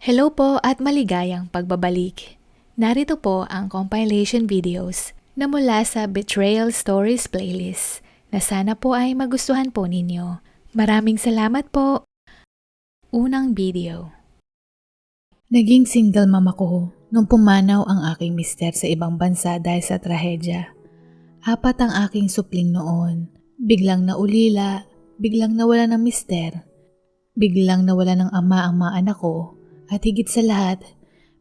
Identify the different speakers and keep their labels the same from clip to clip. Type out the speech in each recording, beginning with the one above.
Speaker 1: Hello po at maligayang pagbabalik. Narito po ang compilation videos na mula sa Betrayal Stories playlist na sana po ay magustuhan po ninyo. Maraming salamat po! Unang video. Naging single mom ako nung pumanaw ang aking mister sa ibang bansa dahil sa trahedya. 4 ang aking supling noon. Biglang naulila, biglang nawala ng mister, biglang nawala ng ama ang mga anak ko, at higit sa lahat,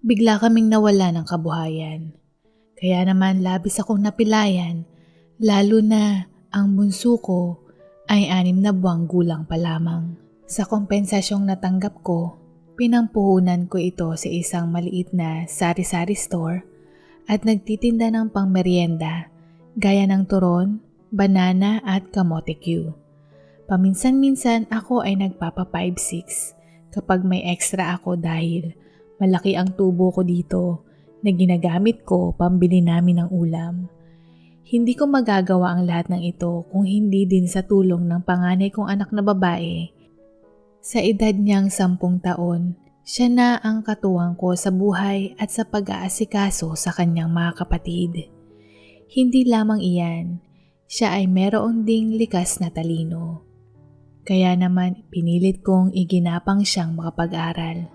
Speaker 1: bigla kaming nawala ng kabuhayan. Kaya naman labis akong napilayan, lalo na ang bunso ko ay 6 na buwang gulang pa lamang. Sa kompensasyong natanggap ko, pinampuhunan ko ito sa isang maliit na sari-sari store at nagtitinda ng pangmeryenda gaya ng turon, banana at kamote Q. Paminsan-minsan ako ay nagpapa 5-6 kapag may extra ako dahil malaki ang tubo ko dito na ginagamit ko pambili namin ng ulam. Hindi ko magagawa ang lahat ng ito kung hindi din sa tulong ng panganay kong anak na babae. Sa edad niyang 10 taon, siya na ang katuwang ko sa buhay at sa pag-aasikaso sa kanyang mga kapatid. Hindi lamang iyan, siya ay meron ding likas na talino. Kaya naman pinilit kong iginapang siyang makapag-aral.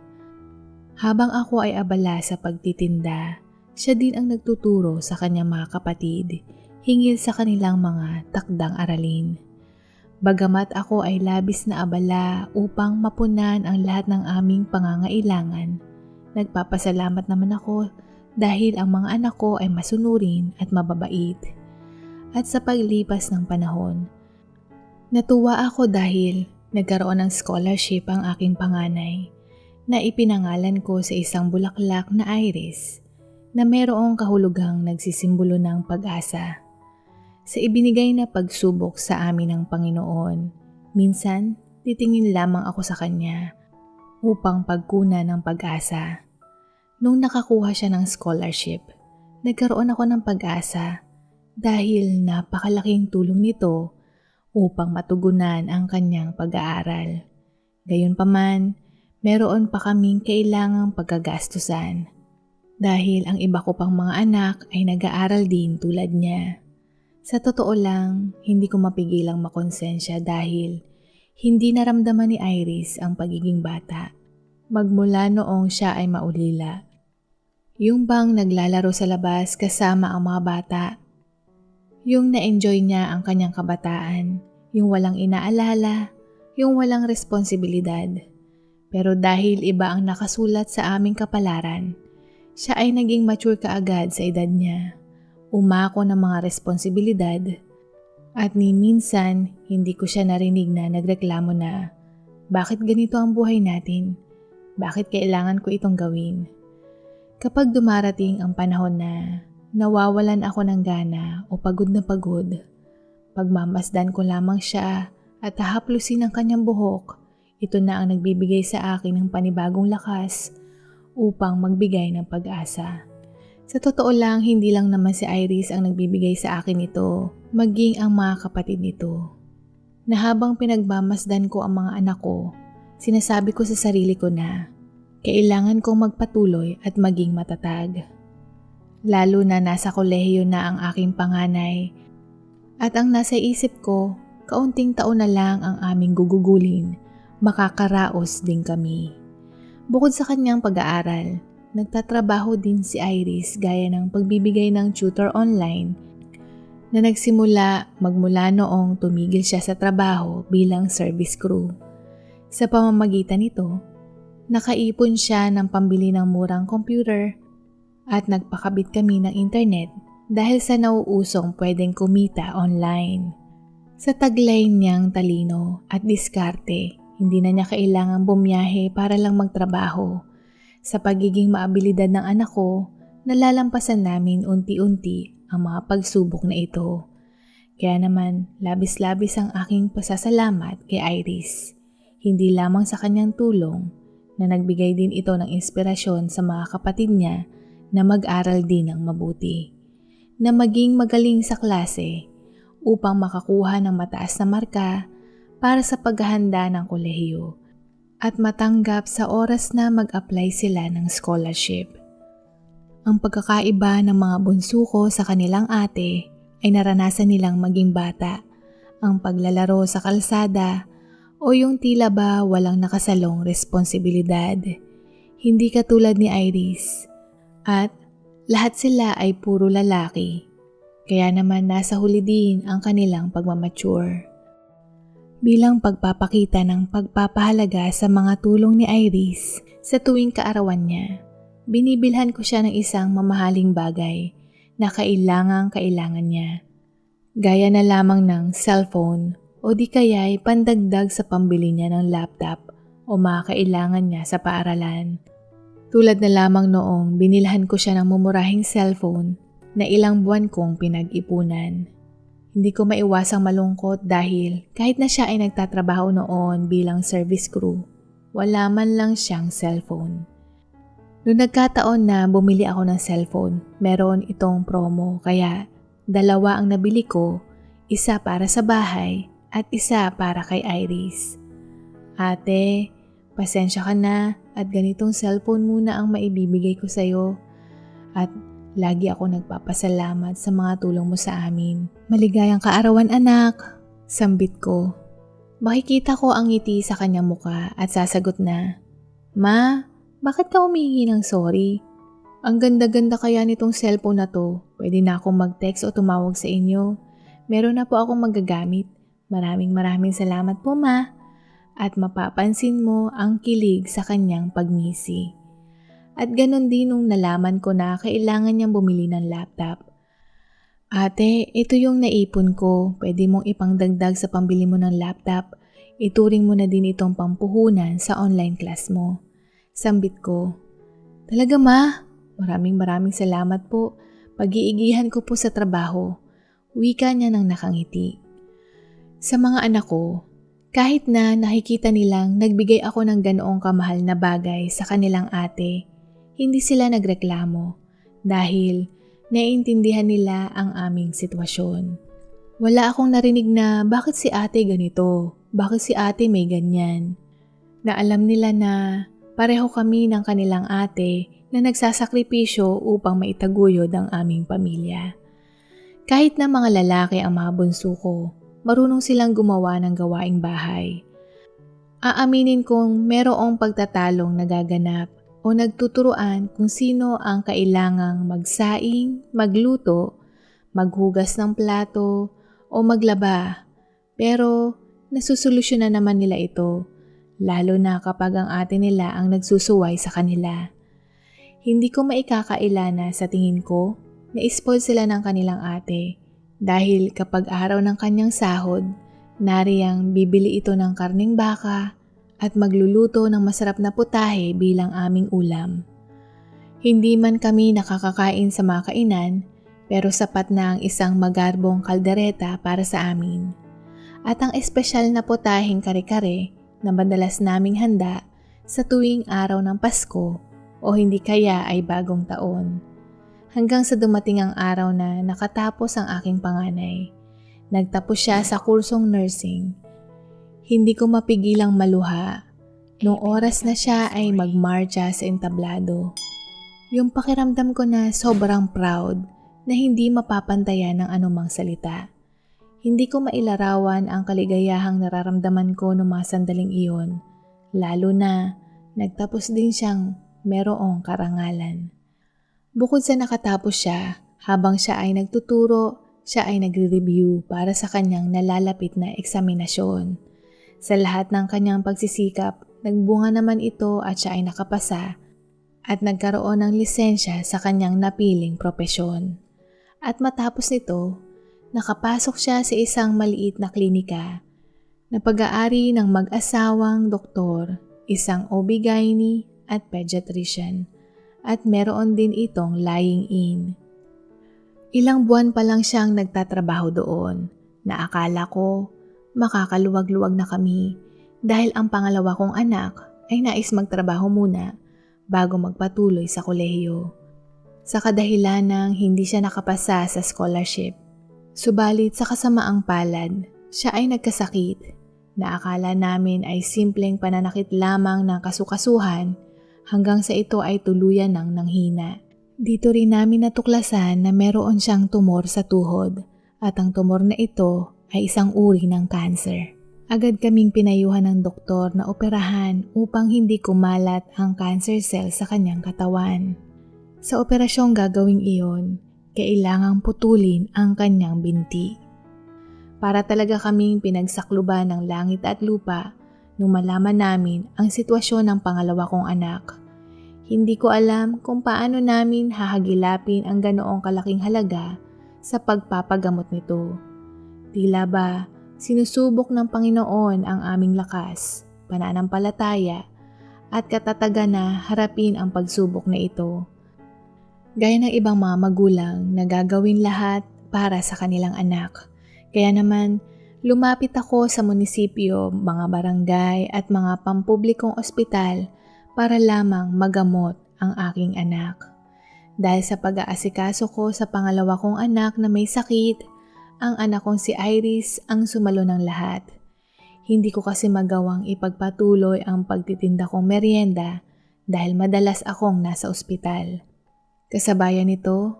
Speaker 1: Habang ako ay abala sa pagtitinda, siya din ang nagtuturo sa kanyang mga kapatid hinggil sa kanilang mga takdang aralin. Bagamat ako ay labis na abala upang mapunan ang lahat ng aming pangangailangan, nagpapasalamat naman ako dahil ang mga anak ko ay masunurin at mababait. At sa paglipas ng panahon, natuwa ako dahil nagkaroon ng scholarship ang aking panganay na ipinangalan ko sa isang bulaklak na iris na mayroong kahulugang nagsisimbolo ng pag-asa. Sa ibinigay na pagsubok sa amin ng Panginoon, minsan titingin lamang ako sa Kanya upang pagkunan ng pag-asa. Nung nakakuha siya ng scholarship, nagkaroon ako ng pag-asa dahil napakalaking tulong nito upang matugunan ang kanyang pag-aaral. Gayunpaman, meron pa kaming kailangang pagkagastusan dahil ang iba ko pang mga anak ay nag-aaral din tulad niya. Sa totoo lang, hindi ko mapigilang makonsensya dahil hindi naramdaman ni Iris ang pagiging bata magmula noong siya ay maulila. Yung bang naglalaro sa labas kasama ang mga bata. Yung na-enjoy niya ang kanyang kabataan, yung walang inaalala, yung walang responsibilidad. Pero dahil iba ang nakasulat sa aming kapalaran, siya ay naging mature kaagad sa edad niya. Umako ng mga responsibilidad at ni minsan hindi ko siya narinig na nagreklamo na, bakit ganito ang buhay natin? Bakit kailangan ko itong gawin? Kapag dumarating ang panahon na nawawalan ako ng gana o pagod na pagod, pagmamasdan ko lamang siya at hahaplusin ang kanyang buhok, ito na ang nagbibigay sa akin ng panibagong lakas upang magbigay ng pag-asa. Sa totoo lang, hindi lang naman si Iris ang nagbibigay sa akin ito, maging ang mga kapatid nito. Na habang pinagmamasdan ko ang mga anak ko, sinasabi ko sa sarili ko na kailangan kong magpatuloy at maging matatag. Lalo na nasa kolehiyo na ang aking panganay at ang nasa isip ko, kaunting taon na lang ang aming gugugulin, makakaraos din kami. Bukod sa kanyang pag-aaral, nagtatrabaho din si Iris gaya ng pagbibigay ng tutor online na nagsimula magmula noong tumigil siya sa trabaho bilang service crew. Sa pamamagitan nito, nakaipon siya ng pambili ng murang computer at nagpakabit kami ng internet dahil sa nauusong pwedeng kumita online. Sa taglay niyang talino at diskarte, hindi na niya kailangang bumiyahe para lang magtrabaho. Sa pagiging maabilidad ng anak ko, nalalampasan namin unti-unti ang mga pagsubok na ito. Kaya naman, labis-labis ang aking pasasalamat kay Iris. Hindi lamang sa kanyang tulong, na nagbigay din ito ng inspirasyon sa mga kapatid niya na mag-aral din ng mabuti, na maging magaling sa klase upang makakuha ng mataas na marka para sa paghahanda ng kolehiyo at matanggap sa oras na mag-apply sila ng scholarship. Ang pagkakaiba ng mga bunso ko sa kanilang ate ay naranasan nilang maging bata, ang paglalaro sa kalsada o yung tila ba walang nakasalong responsibilidad. Hindi katulad ni Iris at lahat sila ay puro lalaki, kaya naman nasa huli din ang kanilang pagmamature. Bilang pagpapakita ng pagpapahalaga sa mga tulong ni Iris sa tuwing kaarawan niya, binibilhan ko siya ng isang mamahaling bagay na kailangan niya. Gaya na lamang ng cellphone o di kaya'y pandagdag sa pambili niya ng laptop o mga kailangan niya sa paaralan. Tulad na lamang noong binilhan ko siya ng mumurahing cellphone na ilang buwan kong pinag-ipunan. Hindi ko maiwasang malungkot dahil kahit na siya ay nagtatrabaho noon bilang service crew, wala man lang siyang cellphone. Noong nagkataon na bumili ako ng cellphone, meron itong promo kaya 2 ang nabili ko, isa para sa bahay at isa para kay Iris. Ate, pasensya ka na at ganitong cellphone muna ang maibibigay ko sa'yo at lagi ako nagpapasalamat sa mga tulong mo sa amin. Maligayang kaarawan anak, sambit ko. Makikita ko ang ngiti sa kanyang muka at sasagot na, Ma, bakit ka humingi ng sorry? Ang ganda-ganda kaya nitong cellphone na to. Pwede na akong mag-text o tumawag sa inyo. Meron na po akong magagamit. Maraming salamat po ma. At mapapansin mo ang kilig sa kanyang pagngisi. At ganon din nung nalaman ko na kailangan niyang bumili ng laptop. Ate, ito yung naipon ko. Pwede mong ipangdagdag sa pambili mo ng laptop. Ituring mo na din itong pampuhunan sa online class mo. Sambit ko. Talaga ma? Maraming salamat po. Pag-iigihan ko po sa trabaho. Wika niya ng nakangiti. Sa mga anak ko, kahit na nakikita nilang nagbigay ako ng ganoong kamahal na bagay sa kanilang ate, hindi sila nagreklamo dahil naiintindihan nila ang aming sitwasyon. Wala akong narinig na bakit si ate ganito, bakit si ate may ganyan. Na alam nila na pareho kami ng kanilang ate na nagsasakripisyo upang maitaguyod ang aming pamilya. Kahit na mga lalaki ang mga bunso ko, marunong silang gumawa ng gawaing bahay. Aaminin kong merong pagtatalong nagaganap o nagtuturuan kung sino ang kailangang magsaing, magluto, maghugas ng plato o maglaba. Pero nasusolusyonan naman nila ito, lalo na kapag ang ate nila ang nagsusuway sa kanila. Hindi ko maikakaila na sa tingin ko, na-spoil sila ng kanilang ate dahil kapag araw ng kanyang sahod, nariyang bibili ito ng karning baka at magluluto ng masarap na putahe bilang aming ulam. Hindi man kami nakakakain sa mga kainan, pero sapat na ang isang magarbong kaldereta para sa amin. At ang espesyal na putaheng kare-kare na madalas naming handa sa tuwing araw ng Pasko o hindi kaya ay bagong taon. Hanggang sa dumating ang araw na nakatapos ang aking panganay. Nagtapos siya sa kursong nursing. Hindi ko mapigilang maluha. Noong oras na siya ay magmarcha sa entablado. Yung pakiramdam ko na sobrang proud na hindi mapapantayan ng anumang salita. Hindi ko mailarawan ang kaligayahang nararamdaman ko noong mga sandaling iyon, lalo na nagtapos din siyang merong karangalan. Bukod sa nakatapos siya, habang siya ay nagtuturo, siya ay nagre-review para sa kanyang nalalapit na eksaminasyon. Sa lahat ng kanyang pagsisikap, nagbunga naman ito at siya ay nakapasa at nagkaroon ng lisensya sa kanyang napiling propesyon. At matapos nito, nakapasok siya sa isang maliit na klinika na pag-aari ng mag-asawang doktor, isang OB-GYN at pediatrician, at meron din itong lying in. Ilang buwan pa lang siyang nagtatrabaho doon na akala ko makakaluwag-luwag na kami dahil ang pangalawa kong anak ay nais magtrabaho muna bago magpatuloy sa kolehiyo. Sa kadahilan ng hindi siya nakapasa sa scholarship. Subalit sa kasamaang palad, siya ay nagkasakit. na akala namin ay simpleng pananakit lamang ng kasukasuhan hanggang sa ito ay tuluyan ng nanghina. Dito rin namin natuklasan na meron siyang tumor sa tuhod at ang tumor na ito ay isang uri ng cancer. Agad kaming pinayuhan ng doktor na operahan upang hindi kumalat ang cancer cell sa kanyang katawan. Sa operasyong gagawing iyon, kailangang putulin ang kanyang binti. Para talaga kaming pinagsakluban ng langit at lupa nung malaman namin ang sitwasyon ng pangalawa kong anak. Hindi ko alam kung paano namin hahagilapin ang ganoong kalaking halaga sa pagpapagamot nito. Tila ba sinusubok ng Panginoon ang aming lakas, pananampalataya at katatagan na harapin ang pagsubok na ito. Gaya ng ibang mga magulang na gagawin lahat para sa kanilang anak. Kaya naman, lumapit ako sa munisipyo, mga barangay at mga pampublikong ospital para lamang magamot ang aking anak. Dahil sa pag-aasikaso ko sa pangalawa kong anak na may sakit, ang anak kong si Iris ang sumalo ng lahat. Hindi ko kasi magawang ipagpatuloy ang pagtitinda kong merienda dahil madalas akong nasa ospital. Kasabayan nito,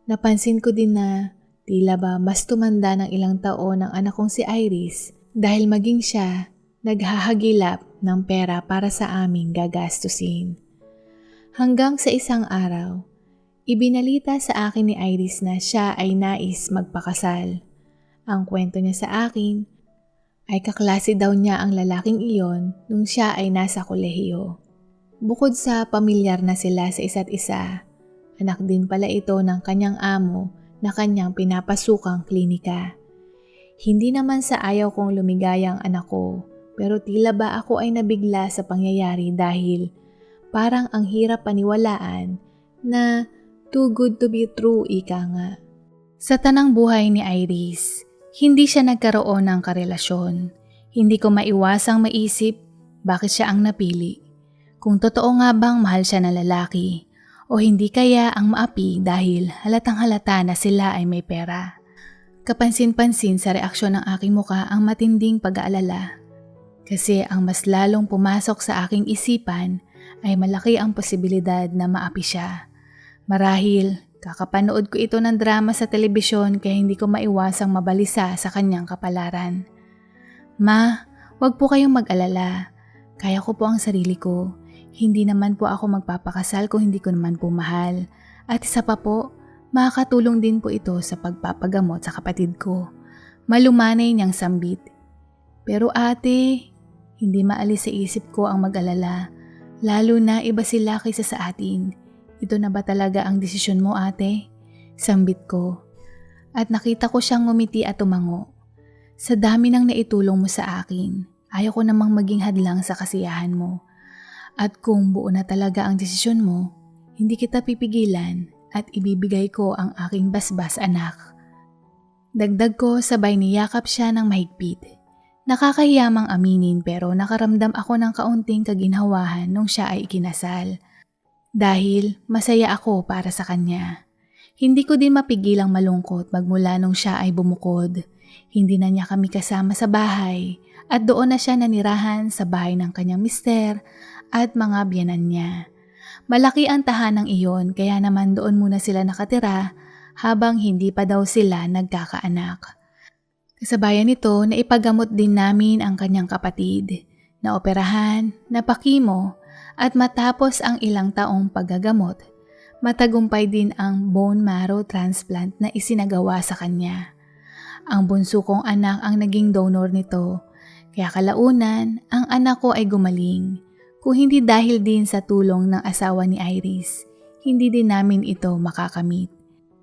Speaker 1: napansin ko din na tila ba mas tumanda ng ilang taon ang anak kong si Iris dahil maging siya naghahagilap ng pera para sa aming gagastusin. Hanggang sa isang araw, ibinalita sa akin ni Iris na siya ay nais magpakasal. Ang kwento niya sa akin ay kaklase daw niya ang lalaking iyon nung siya ay nasa kolehiyo. Bukod sa pamilyar na sila sa isa't isa, anak din pala ito ng kanyang amo na kanyang pinapasukang klinika. Hindi naman sa ayaw kong lumigayang anak ko, pero tila ba ako ay nabigla sa pangyayari dahil parang ang hirap paniwalaan na too good to be true, ika nga. Sa tanang buhay ni Iris, hindi siya nagkaroon ng karelasyon. Hindi ko maiwasang maisip bakit siya ang napili. Kung totoo nga bang mahal siya ng lalaki o hindi kaya ang maapi dahil halatang halata na sila ay may pera. Kapansin-pansin sa reaksyon ng aking muka ang matinding pag-aalala. Kasi ang mas lalong pumasok sa aking isipan ay malaki ang posibilidad na maapi siya. Marahil, kakapanood ko ito ng drama sa telebisyon kaya hindi ko maiwasang mabalisa sa kanyang kapalaran. Ma, wag po kayong mag-alala. Kaya ko po ang sarili ko. Hindi naman po ako magpapakasal kung hindi ko naman po mahal. At isa pa po, makakatulong din po ito sa pagpapagamot sa kapatid ko. Malumanay niyang sambit. Pero ate, hindi maalis sa isip ko ang mag-alala. Lalo na iba sila kaysa sa atin. Ito na ba talaga ang desisyon mo, ate? Sambit ko. At nakita ko siyang ngumiti at tumango. Sa dami ng naitulong mo sa akin, ayaw ko namang maging hadlang sa kasiyahan mo. At kung buo na talaga ang desisyon mo, hindi kita pipigilan at ibibigay ko ang aking basbas anak. Dagdag ko sabay niyakap siya ng mahigpit. Nakakahiyamang aminin pero nakaramdam ako ng kaunting kaginhawahan nung siya ay ikinasal. Dahil masaya ako para sa kanya. Hindi ko din mapigilang malungkot magmula nung siya ay bumukod. Hindi na niya kami kasama sa bahay at doon na siya nanirahan sa bahay ng kanyang mister at mga biyanan niya. Malaki ang tahanang iyon kaya naman doon muna sila nakatira habang hindi pa daw sila nagkakaanak. Kasabayan nito na ipagamot din namin ang kanyang kapatid, na operahan, napakimo at matapos ang ilang taong paggagamot, matagumpay din ang bone marrow transplant na isinagawa sa kanya. Ang bunso kong anak ang naging donor nito, kaya kalaunan ang anak ko ay gumaling. Kung hindi dahil din sa tulong ng asawa ni Iris, hindi din namin ito makakamit.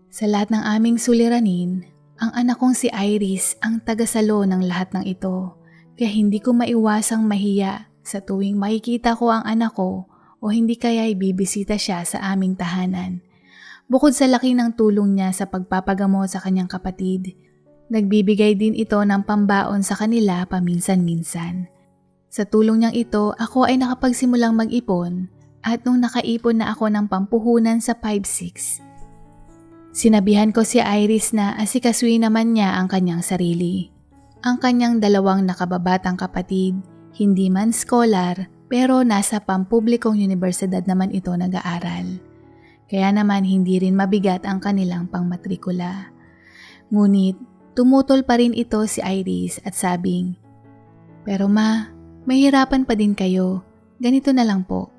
Speaker 1: Sa lahat ng aming suliranin, ang anak kong si Iris ang tagasalo ng lahat ng ito, kaya hindi ko maiwasang mahiya sa tuwing makikita ko ang anak ko o hindi kaya ibibisita siya sa aming tahanan. Bukod sa laki ng tulong niya sa pagpapagamot sa kanyang kapatid, nagbibigay din ito ng pambaon sa kanila paminsan-minsan. Sa tulong niyang ito, ako ay nakapagsimulang mag-ipon at nung nakaipon na ako ng pampuhunan sa 5-6, sinabihan ko si Iris na asikasuhin naman niya ang kanyang sarili. ang kanyang dalawang nakababatang kapatid, hindi man scholar pero nasa pampublikong universidad naman ito nag-aaral. Kaya naman hindi rin mabigat ang kanilang pangmatrikula. Ngunit tumutol pa rin ito si Iris at sabing, "Pero ma, mahirapan pa din kayo. Ganito na lang po.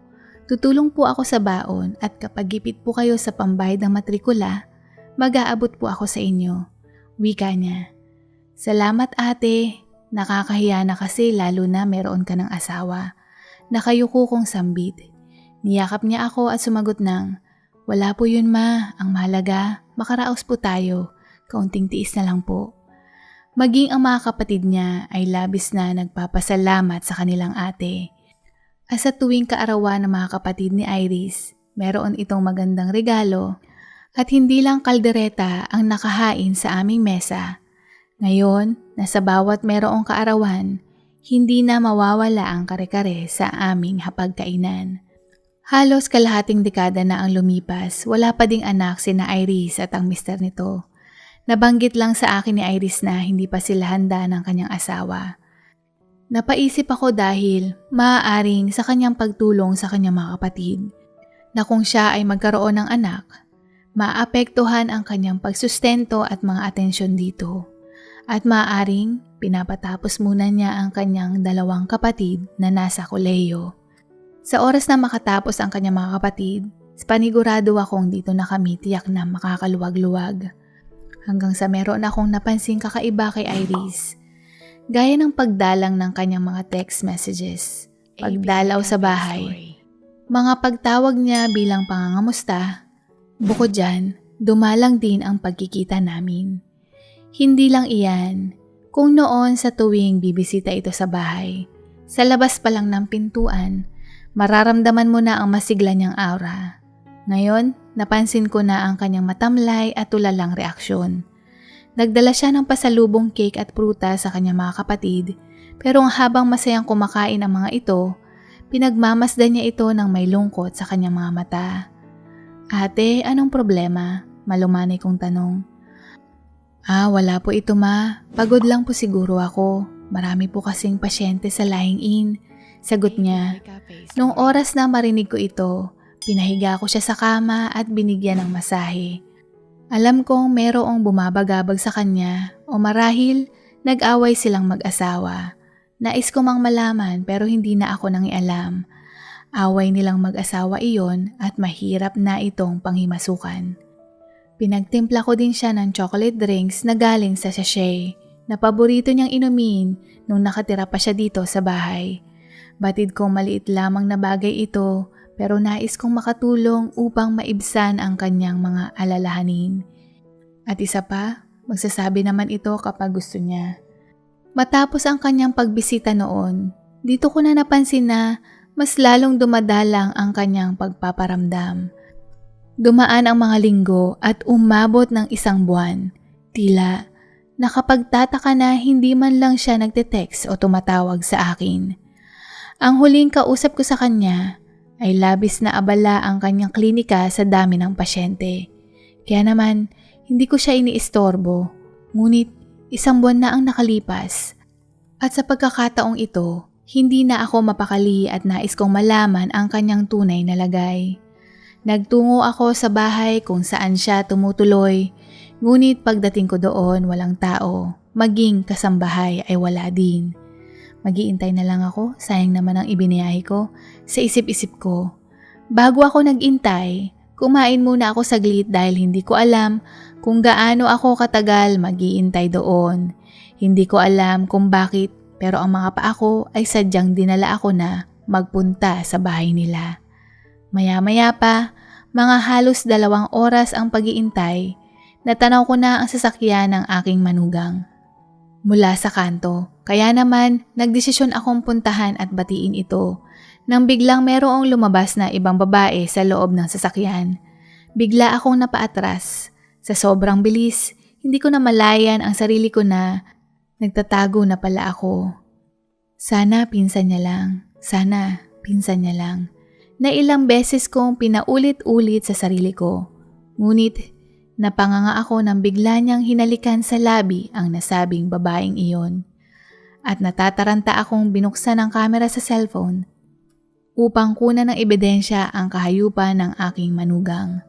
Speaker 1: Tutulong po ako sa baon at kapag gipit po kayo sa pambayad ng matrikula, mag-aabot po ako sa inyo." Wika niya. "Salamat ate. Nakakahiya na kasi lalo na meron ka ng asawa." Nakayuko kong sambit. Niyakap niya ako at sumagot ng, "Wala po yun ma. Ang mahalaga, makaraos po tayo. Kaunting tiis na lang po." Maging ang mga kapatid niya ay labis na nagpapasalamat sa kanilang ate. At sa tuwing kaarawan ng mga kapatid ni Iris, meron itong magandang regalo at hindi lang kaldereta ang nakahain sa aming mesa. Ngayon, na sa bawat merong kaarawan, hindi na mawawala ang kare-kare sa aming hapagkainan. Halos kalahating dekada na ang lumipas, wala pa ding anak sina Iris at ang mister nito. Nabanggit lang sa akin ni Iris na hindi pa sila handa ng kanyang asawa. Napaisip ako dahil maaaring sa kanyang pagtulong sa kanyang mga kapatid na kung siya ay magkaroon ng anak, maapektuhan ang kanyang pagsustento at mga atensyon dito. At maaaring pinapatapos muna niya ang kanyang dalawang kapatid na nasa kolehiyo. Sa oras na makatapos ang kanyang mga kapatid, panigurado akong dito na kami tiyak na makakaluwag-luwag. Hanggang sa meron akong napansing kakaiba kay Iris. Gaya ng pagdalang ng kanyang mga text messages, pagdalaw sa bahay, mga pagtawag niya bilang pangangamusta. Bukod dyan, dumalang din ang pagkikita namin. Hindi lang iyan, kung noon sa tuwing bibisita ito sa bahay, sa labas pa lang ng pintuan, mararamdaman mo na ang masigla niyang aura. Ngayon, napansin ko na ang kanyang matamlay at tulalang reaksyon. Nagdala siya ng pasalubong cake at prutas sa kanyang mga kapatid, pero habang masayang kumakain ang mga ito, pinagmamasdan niya ito ng may lungkot sa kanyang mga mata. "Ate, anong problema?" Malumanay kong tanong. Wala po ito ma. Pagod lang po siguro ako. Marami po kasing pasyente sa lying-in." Sagot niya. Noong oras na marinig ko ito, pinahiga ko siya sa kama at binigyan ng masahe. Alam kong merong bumabagabag sa kanya o marahil nag-away silang mag-asawa. Nais ko mang malaman pero hindi na ako nangialam. Away nilang mag-asawa iyon at mahirap na itong panghimasukan. Pinagtimpla ko din siya ng chocolate drinks na galing sa sachet na paborito niyang inumin nung nakatira pa siya dito sa bahay. Batid kong maliit lamang na bagay ito pero nais kong makatulong upang maibsan ang kanyang mga alalahanin. At isa pa, magsasabi naman ito kapag gusto niya. Matapos ang kanyang pagbisita noon, dito ko na napansin na mas lalong dumadalang ang kanyang pagpaparamdam. Dumaan ang mga linggo at umabot ng 1 buwan. Tila, nakapagtataka na hindi man lang siya nagte-text o tumatawag sa akin. Ang huling kausap ko sa kanya ay labis na abala ang kanyang klinika sa dami ng pasyente. Kaya naman, hindi ko siya iniistorbo. Ngunit, 1 buwan na ang nakalipas. At sa pagkakataong ito, hindi na ako mapakali at nais kong malaman ang kanyang tunay na lagay. Nagtungo ako sa bahay kung saan siya tumutuloy, ngunit pagdating ko doon walang tao, maging kasambahay ay wala din. Mag-iintay na lang ako, sayang naman ang ibiniyahe ko, sa isip-isip ko. Bago ako nag-intay, kumain muna ako saglit dahil hindi ko alam kung gaano ako katagal mag-iintay doon. Hindi ko alam kung bakit pero ang mga paa ko ay sadyang dinala ako na magpunta sa bahay nila. Maya-maya pa, mga halos 2 oras ang pag-iintay, natanaw ko na ang sasakyan ng aking manugang. Mula sa kanto, kaya naman nagdesisyon akong puntahan at batiin ito nang biglang merong lumabas na ibang babae sa loob ng sasakyan. Bigla akong napaatras. Sa sobrang bilis, hindi ko na malayan ang sarili ko na nagtatago na pala ako. Sana pinsan niya lang. Sana pinsan niya lang. Na ilang beses kong pinaulit-ulit sa sarili ko. Ngunit napanganga ako nang bigla niyang hinalikan sa labi ang nasabing babaeng iyon. at natataranta akong binuksan ang kamera sa cellphone upang kunan ng ebidensya ang kahayupan ng aking manugang.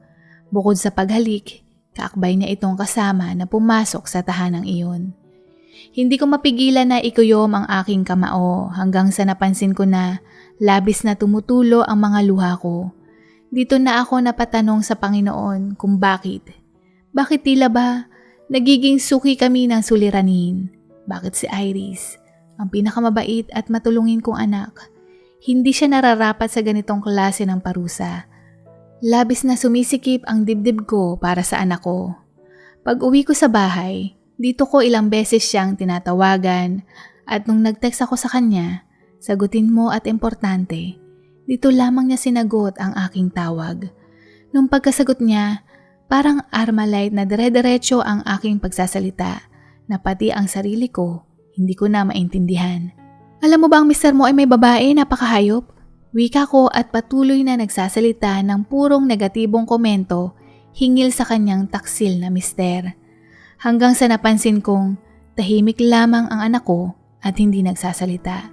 Speaker 1: Bukod sa paghalik, kaakbay niya itong kasama na pumasok sa tahanang iyon. Hindi ko mapigilan na ikuyom ang aking kamao hanggang sa napansin ko na labis na tumutulo ang mga luha ko. Dito na ako napatanong sa Panginoon kung bakit. Bakit tila ba nagiging suki kami ng suliranin? Bakit si Iris, ang pinakamabait at matulungin kong anak, hindi siya nararapat sa ganitong klase ng parusa? Labis na sumisikip ang dibdib ko para sa anak ko. Pag uwi ko sa bahay, dito ko ilang beses siyang tinatawagan at nung nag-text ako sa kanya, sagutin mo at importante, dito lamang niya sinagot ang aking tawag. Nung pagkasagot niya, parang Armalite na dire-diretso ang aking pagsasalita na pati ang sarili ko hindi ko na maintindihan. Alam mo ba ang mister mo ay may babae, napakahayop? Wika ko at patuloy na nagsasalita ng purong negatibong komento hingil sa kanyang taksil na mister. Hanggang sa napansin kong tahimik lamang ang anak ko at hindi nagsasalita.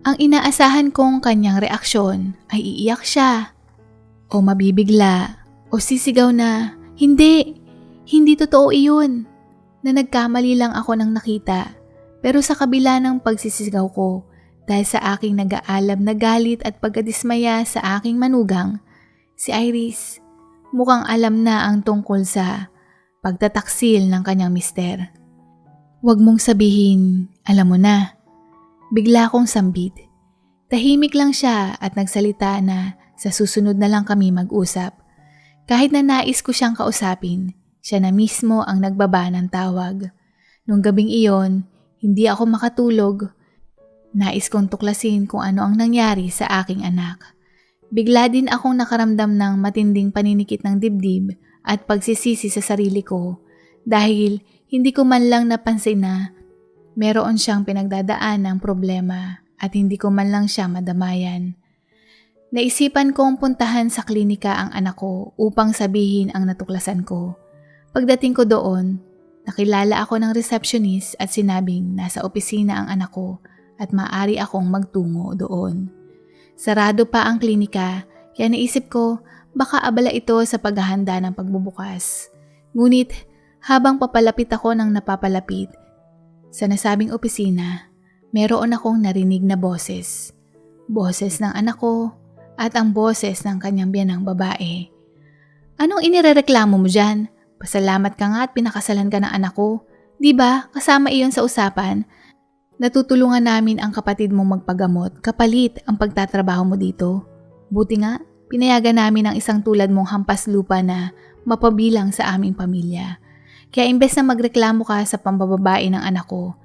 Speaker 1: Ang inaasahan kong kanyang reaksyon ay iiyak siya o mabibigla o sisigaw na, hindi totoo iyon, na nagkamali lang ako ng nakita. Pero sa kabila ng pagsisigaw ko dahil sa aking nag-aalab na galit at pagkadismaya sa aking manugang, si Iris mukhang alam na ang tungkol sa pagtataksil ng kanyang mister. Huwag mong sabihin, alam mo na. Bigla akong sambit. Tahimik lang siya at nagsalita na sa susunod na lang kami mag-usap. Kahit na nais ko siyang kausapin, siya na mismo ang nagbaba ng tawag. Nung gabing iyon, hindi ako makatulog. Nais kong tuklasin kung ano ang nangyari sa aking anak. Bigla din akong nakaramdam ng matinding paninikit ng dibdib at pagsisisi sa sarili ko dahil hindi ko man lang napansin na meron siyang pinagdadaan ng problema at hindi ko man lang siya madamayan. Naisipan kong puntahan sa klinika ang anak ko upang sabihin ang natuklasan ko. Pagdating ko doon, nakilala ako ng receptionist at sinabing nasa opisina ang anak ko at maaari akong magtungo doon. Sarado pa ang klinika kaya naisip ko baka abala ito sa paghahanda ng pagbubukas. Ngunit habang papalapit ako ng napapalapit sa nasabing opisina, meron akong narinig na boses. Boses ng anak ko at ang boses ng kanyang biyanang babae. Anong inirereklamo mo dyan? Pasalamat ka nga at pinakasalan ka ng anak ko. Diba, kasama iyon sa usapan? Natutulungan namin ang kapatid mong magpagamot kapalit ang pagtatrabaho mo dito. Buti nga, pinayagan namin ang isang tulad mong hampas lupa na mapabilang sa aming pamilya. Kaya imbes na magreklamo ka sa pambababae ng anak ko,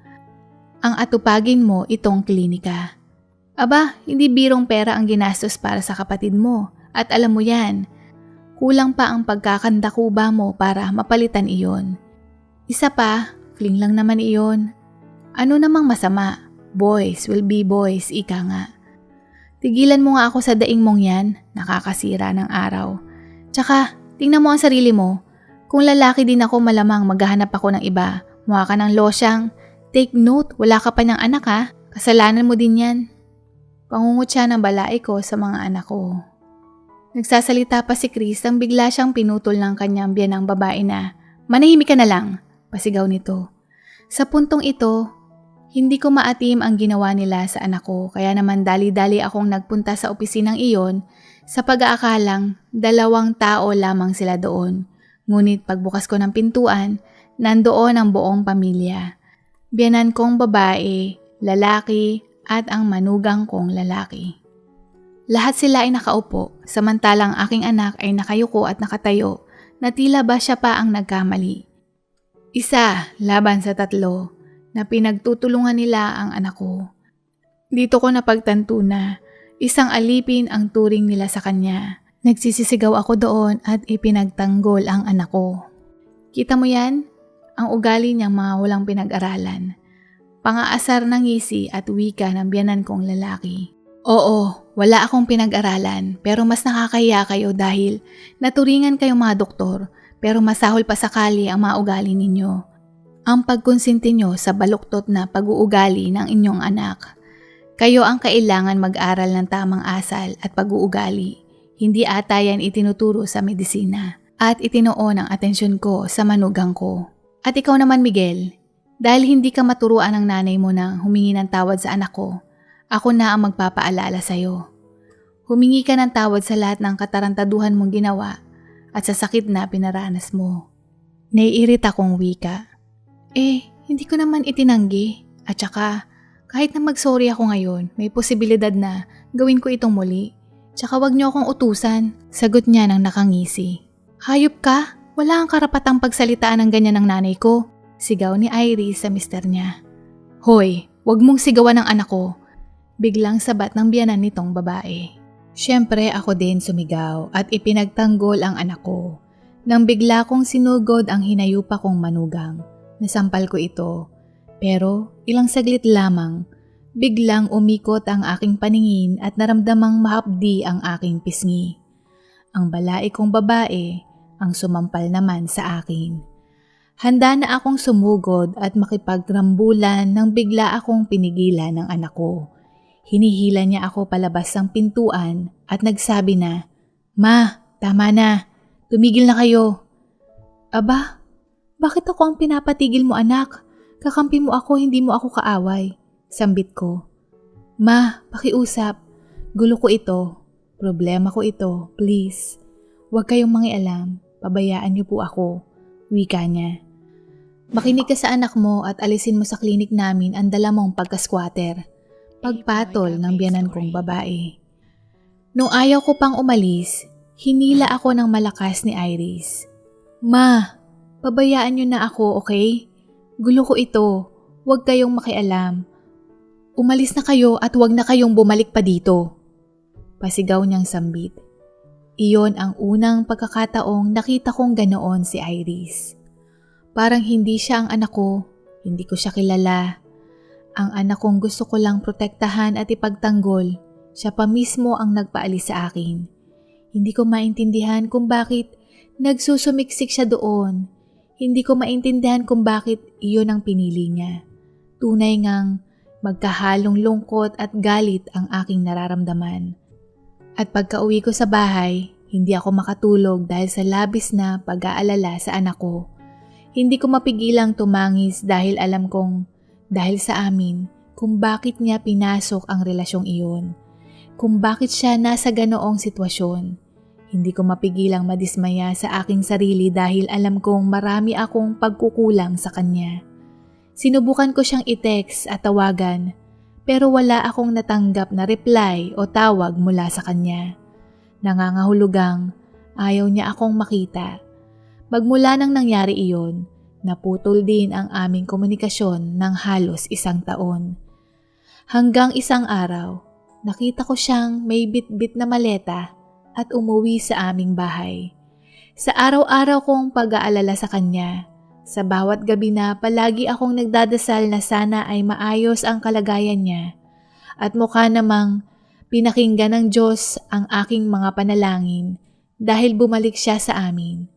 Speaker 1: ang atupagin mo itong klinika. Aba, hindi birong pera ang ginastos para sa kapatid mo at alam mo yan. Kulang pa ang pagkakandakuba mo para mapalitan iyon. Isa pa, fling lang naman iyon. Ano namang masama? Boys will be boys, ika nga. Tigilan mo nga ako sa daing mong yan, nakakasira ng araw. Tsaka, tingnan mo ang sarili mo. Kung lalaki din ako malamang maghahanap ako ng iba. Mukha ka ng losyang. Take note, wala ka pa niyang anak ha. Kasalanan mo din yan. Pangungot siya ng balai ko sa mga anak ko. Nagsasalita pa si Chris nang bigla siyang pinutol ng kanyang biyanang babae na, "Manahimik ka na lang," pasigaw nito. Sa puntong ito, hindi ko maatim ang ginawa nila sa anak ko kaya naman dali-dali akong nagpunta sa opisinang iyon sa pag-aakalang 2 tao lamang sila doon. Ngunit pagbukas ko ng pintuan, nandoon ang buong pamilya. Biyanan kong babae, lalaki at ang manugang kong lalaki. Lahat sila ay nakaupo, samantalang aking anak ay nakayuko at nakatayo na tila ba siya pa ang nagkamali. Isa laban sa 3 na pinagtutulungan nila ang anak ko. Dito ko napagtanto na isang alipin ang turing nila sa kanya. Nagsisisigaw ako doon at ipinagtanggol ang anak ko. Kita mo yan? Ang ugali niyang mga walang pinag-aralan. Pangaasar ng ngisi at wika ng biyanan kong lalaki. Oo, wala akong pinag-aralan pero mas nakakahiya kayo dahil naturingan kayong mga doktor pero masahol pa sakali ang mga ugali ninyo. ang pagkonsinti nyo sa baluktot na pag-uugali ng inyong anak. Kayo ang kailangan mag-aral ng tamang asal at pag-uugali. Hindi ata yan itinuturo sa medisina. At itinuon ang atensyon ko sa manugang ko. At ikaw naman, Miguel, dahil hindi ka maturuan ng nanay mo na humingi ng tawad sa anak ko, ako na ang magpapaalala sa'yo. Humingi ka ng tawad sa lahat ng katarantaduhan mong ginawa at sa sakit na pinaranas mo. Naiirita kong wika. Hindi ko naman itinanggi. At saka, kahit na mag-sorry ako ngayon, may posibilidad na gawin ko itong muli. Tsaka wag niyo akong utusan, sagot niya nang nakangisi. Hayop ka? Wala kang karapatang pagsalitaan ng ganyan ng nanay ko, sigaw ni Iris sa mister niya. Hoy, wag mong sigawan ng anak ko. Biglang sabat ng biyanan nitong babae. Siyempre ako din sumigaw at ipinagtanggol ang anak ko. Nang bigla kong sinugod ang hinayupa kong manugang, nasampal ko ito. Pero ilang saglit lamang, biglang umikot ang aking paningin at naramdamang mahapdi ang aking pisngi. Ang balai kong babae ang sumampal naman sa akin. Handa na akong sumugod at makipagrambulan nang bigla akong pinigilan ng anak ko. Hinihila niya ako palabas ng pintuan at nagsabi na, "Ma, tama na. Tumigil na kayo." Aba, bakit ako ang pinapatigil mo anak? Kakampi mo ako, hindi mo ako kaaway. Sambit ko. Ma, pakiusap. Gulo ko ito. Problema ko ito. Please. Huwag kayong mangialam. Pabayaan niyo po ako. Wika niya. Makinig ka sa anak mo at alisin mo sa klinik namin ang dala mong pagka-squatter. Pagpatol ng biyanan kong babae. Nung ayaw ko pang umalis, hinila ako ng malakas ni Iris. Ma, pabayaan niyo na ako, okay? Gulo ko ito. Huwag kayong makialam. Umalis na kayo at huwag na kayong bumalik pa dito. Pasigaw niyang sambit. Iyon ang unang pagkakataong nakita kong ganoon si Iris. Parang hindi siya ang anak ko, hindi ko siya kilala. Ang anak kong gusto ko lang protektahan at ipagtanggol, siya pa mismo ang nagpaalis sa akin. Hindi ko maintindihan kung bakit nagsusumiksik siya doon. Hindi ko maintindihan kung bakit iyon ang pinili niya. Tunay ngang magkahalong lungkot at galit ang aking nararamdaman. At pagka-uwi ko sa bahay, hindi ako makatulog dahil sa labis na pag-aalala sa anak ko. Hindi ko mapigilang tumangis dahil alam kong dahil sa amin kung bakit niya pinasok ang relasyong iyon. Kung bakit siya nasa ganoong sitwasyon. Hindi ko mapigilang madismaya sa aking sarili dahil alam kong marami akong pagkukulang sa kanya. Sinubukan ko siyang i-text at tawagan. Pero wala akong natanggap na reply o tawag mula sa kanya. Nangangahulugang ayaw niya akong makita. Magmula nang nangyari iyon, naputol din ang aming komunikasyon ng halos 1 taon. Hanggang isang araw, nakita ko siyang may bit-bit na maleta at umuwi sa aming bahay. Sa araw-araw kong pag-aalala sa kanya, sa bawat gabi na palagi akong nagdadasal na sana ay maayos ang kalagayan niya at mukha namang pinakinggan ng Diyos ang aking mga panalangin dahil bumalik siya sa amin.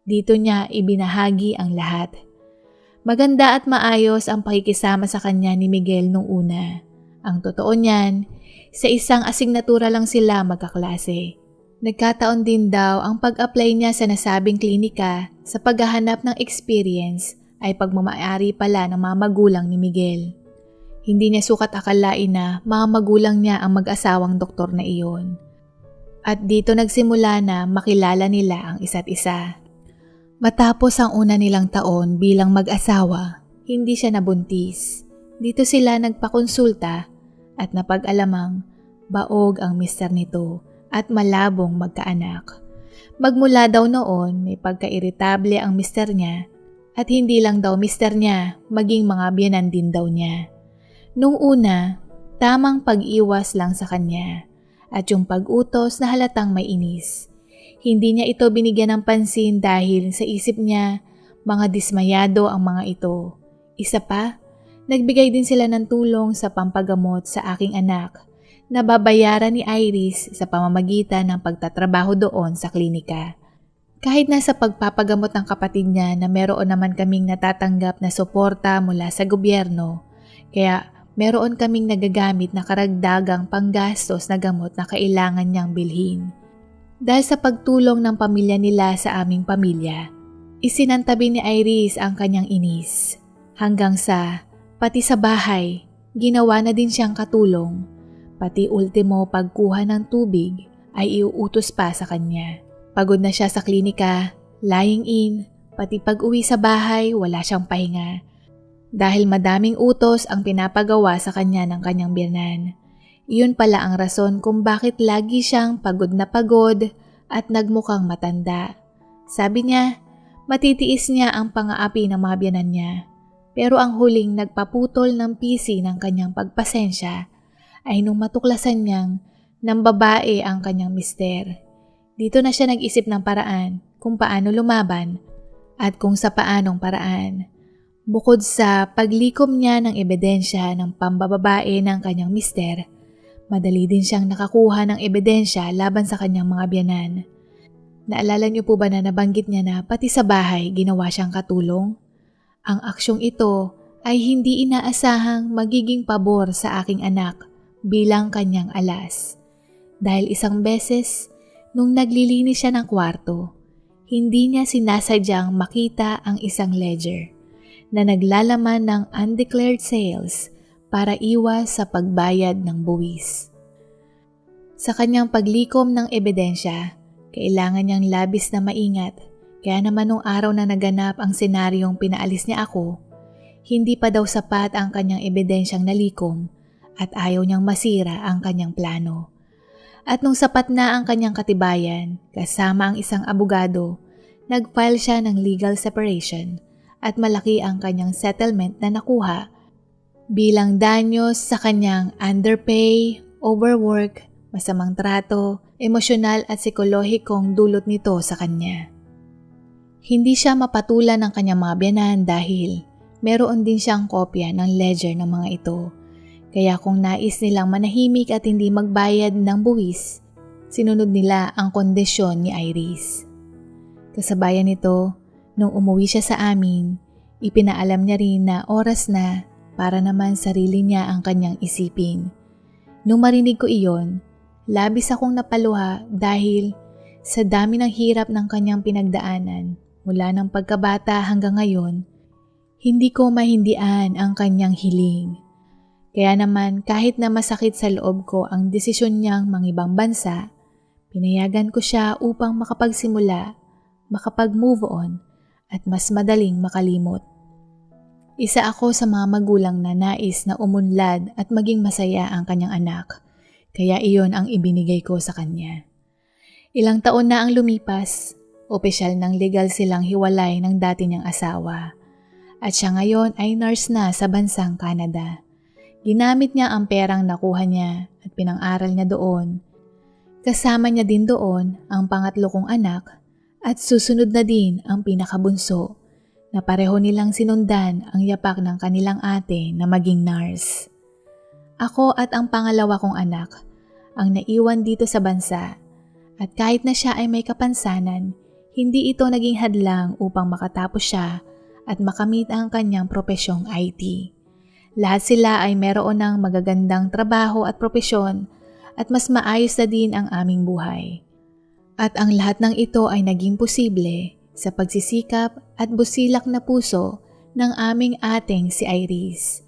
Speaker 1: Dito niya ibinahagi ang lahat. Maganda at maayos ang pakikisama sa kanya ni Miguel nung una. Ang totoo niyan, sa isang asignatura lang sila magkaklase. Nagkataon din daw ang pag-apply niya sa nasabing klinika sa paghahanap ng experience ay pagmamaari pala ng mga magulang ni Miguel. Hindi niya sukat akalain na mga magulang niya ang mag-asawang doktor na iyon. At dito nagsimula na makilala nila ang isa't isa. Matapos ang una nilang taon bilang mag-asawa, hindi siya nabuntis. Dito sila nagpakonsulta at napag-alamang baog ang mister nito at malabong magkaanak. Magmula daw noon may pagka-iritable ang mister niya at hindi lang daw mister niya, maging mga biyenan din daw niya. Nung una, tamang pag-iwas lang sa kanya at yung pag-utos na halatang may inis. Hindi niya ito binigyan ng pansin dahil sa isip niya mga dismayado ang mga ito. Isa pa, nagbigay din sila ng tulong sa pampagamot sa aking anak nababayaran ni Iris sa pamamagitan ng pagtatrabaho doon sa klinika. Kahit nasa pagpapagamot ng kapatid niya na meron naman kaming natatanggap na suporta mula sa gobyerno, kaya meron kaming nagagamit na karagdagang panggastos na gamot na kailangan niyang bilhin. Dahil sa pagtulong ng pamilya nila sa aming pamilya, isinantabi ni Iris ang kanyang inis. Hanggang sa, pati sa bahay, ginawa na din siyang katulong. Pati ultimo pagkuha ng tubig ay iuutos pa sa kanya. Pagod na siya sa klinika, lying in, pati pag-uwi sa bahay wala siyang pahinga. Dahil madaming utos ang pinapagawa sa kanya ng kanyang biyenan. Iyon pala ang rason kung bakit lagi siyang pagod na pagod at nagmukhang matanda. Sabi niya, matitiis niya ang pang-aapi ng mga biyenan niya. Pero ang huling nagpaputol ng pisi ng kanyang pagpasensya ay nung matuklasan niyang ng babae ang kanyang mister. Dito na siya nag-isip ng paraan kung paano lumaban at kung sa paanong paraan. Bukod sa paglikom niya ng ebidensya ng pambababae ng kanyang mister, madali din siyang nakakuha ng ebidensya laban sa kanyang mga biyenan. Naalala niyo po ba na nabanggit niya na pati sa bahay ginawa siyang katulong? Ang aksyong ito ay hindi inaasahang magiging pabor sa aking anak bilang kanyang alas. Dahil isang beses, nung naglilinis siya ng kwarto, hindi niya sinasadyang makita ang isang ledger na naglalaman ng undeclared sales para iwas sa pagbayad ng buwis. Sa kanyang paglikom ng ebidensya, kailangan niyang labis na maingat, kaya naman nung araw na naganap ang senaryong pinaalis niya ako, hindi pa daw sapat ang kanyang ebidensyang nalikom at ayaw niyang masira ang kanyang plano. At nung sapat na ang kanyang katibayan, kasama ang isang abogado, nag-file siya ng legal separation at malaki ang kanyang settlement na nakuha bilang danyos sa kanyang underpay, overwork, masamang trato, emosyonal at psikolohikong dulot nito sa kanya. Hindi siya mapatulan ng kanyang mga biyenan dahil meron din siyang kopya ng ledger ng mga ito. Kaya kung nais nilang manahimik at hindi magbayad ng buwis, sinunod nila ang kondisyon ni Iris. Kasabayan nito, nung umuwi siya sa amin, ipinaalam niya rin na oras na para naman sarili niya ang kanyang isipin. Nung marinig ko iyon, labis akong napaluha dahil sa dami ng hirap ng kanyang pinagdaanan mula ng pagkabata hanggang ngayon, hindi ko mahindian ang kanyang hiling. Kaya naman kahit na masakit sa loob ko ang desisyon niyang mangibang bansa, pinayagan ko siya upang makapagsimula, makapag-move on at mas madaling makalimot. Isa ako sa mga magulang na nais na umunlad at maging masaya ang kanyang anak, kaya iyon ang ibinigay ko sa kanya. Ilang taon na ang lumipas, opisyal ng legal silang hiwalay ng dati niyang asawa at siya ngayon ay nurse na sa bansang Canada. Ginamit niya ang perang nakuha niya at pinang-aral niya doon. Kasama niya din doon ang pangatlo kong anak at susunod na din ang pinakabunso na pareho nilang sinundan ang yapak ng kanilang ate na maging nurse. Ako at ang pangalawa kong anak ang naiwan dito sa bansa at kahit na siya ay may kapansanan, hindi ito naging hadlang upang makatapos siya at makamit ang kanyang propesyong IT. Lahat sila ay meron ng magagandang trabaho at propesyon at mas maayos na din ang aming buhay. At ang lahat ng ito ay naging posible sa pagsisikap at busilak na puso ng aming ating si Iris,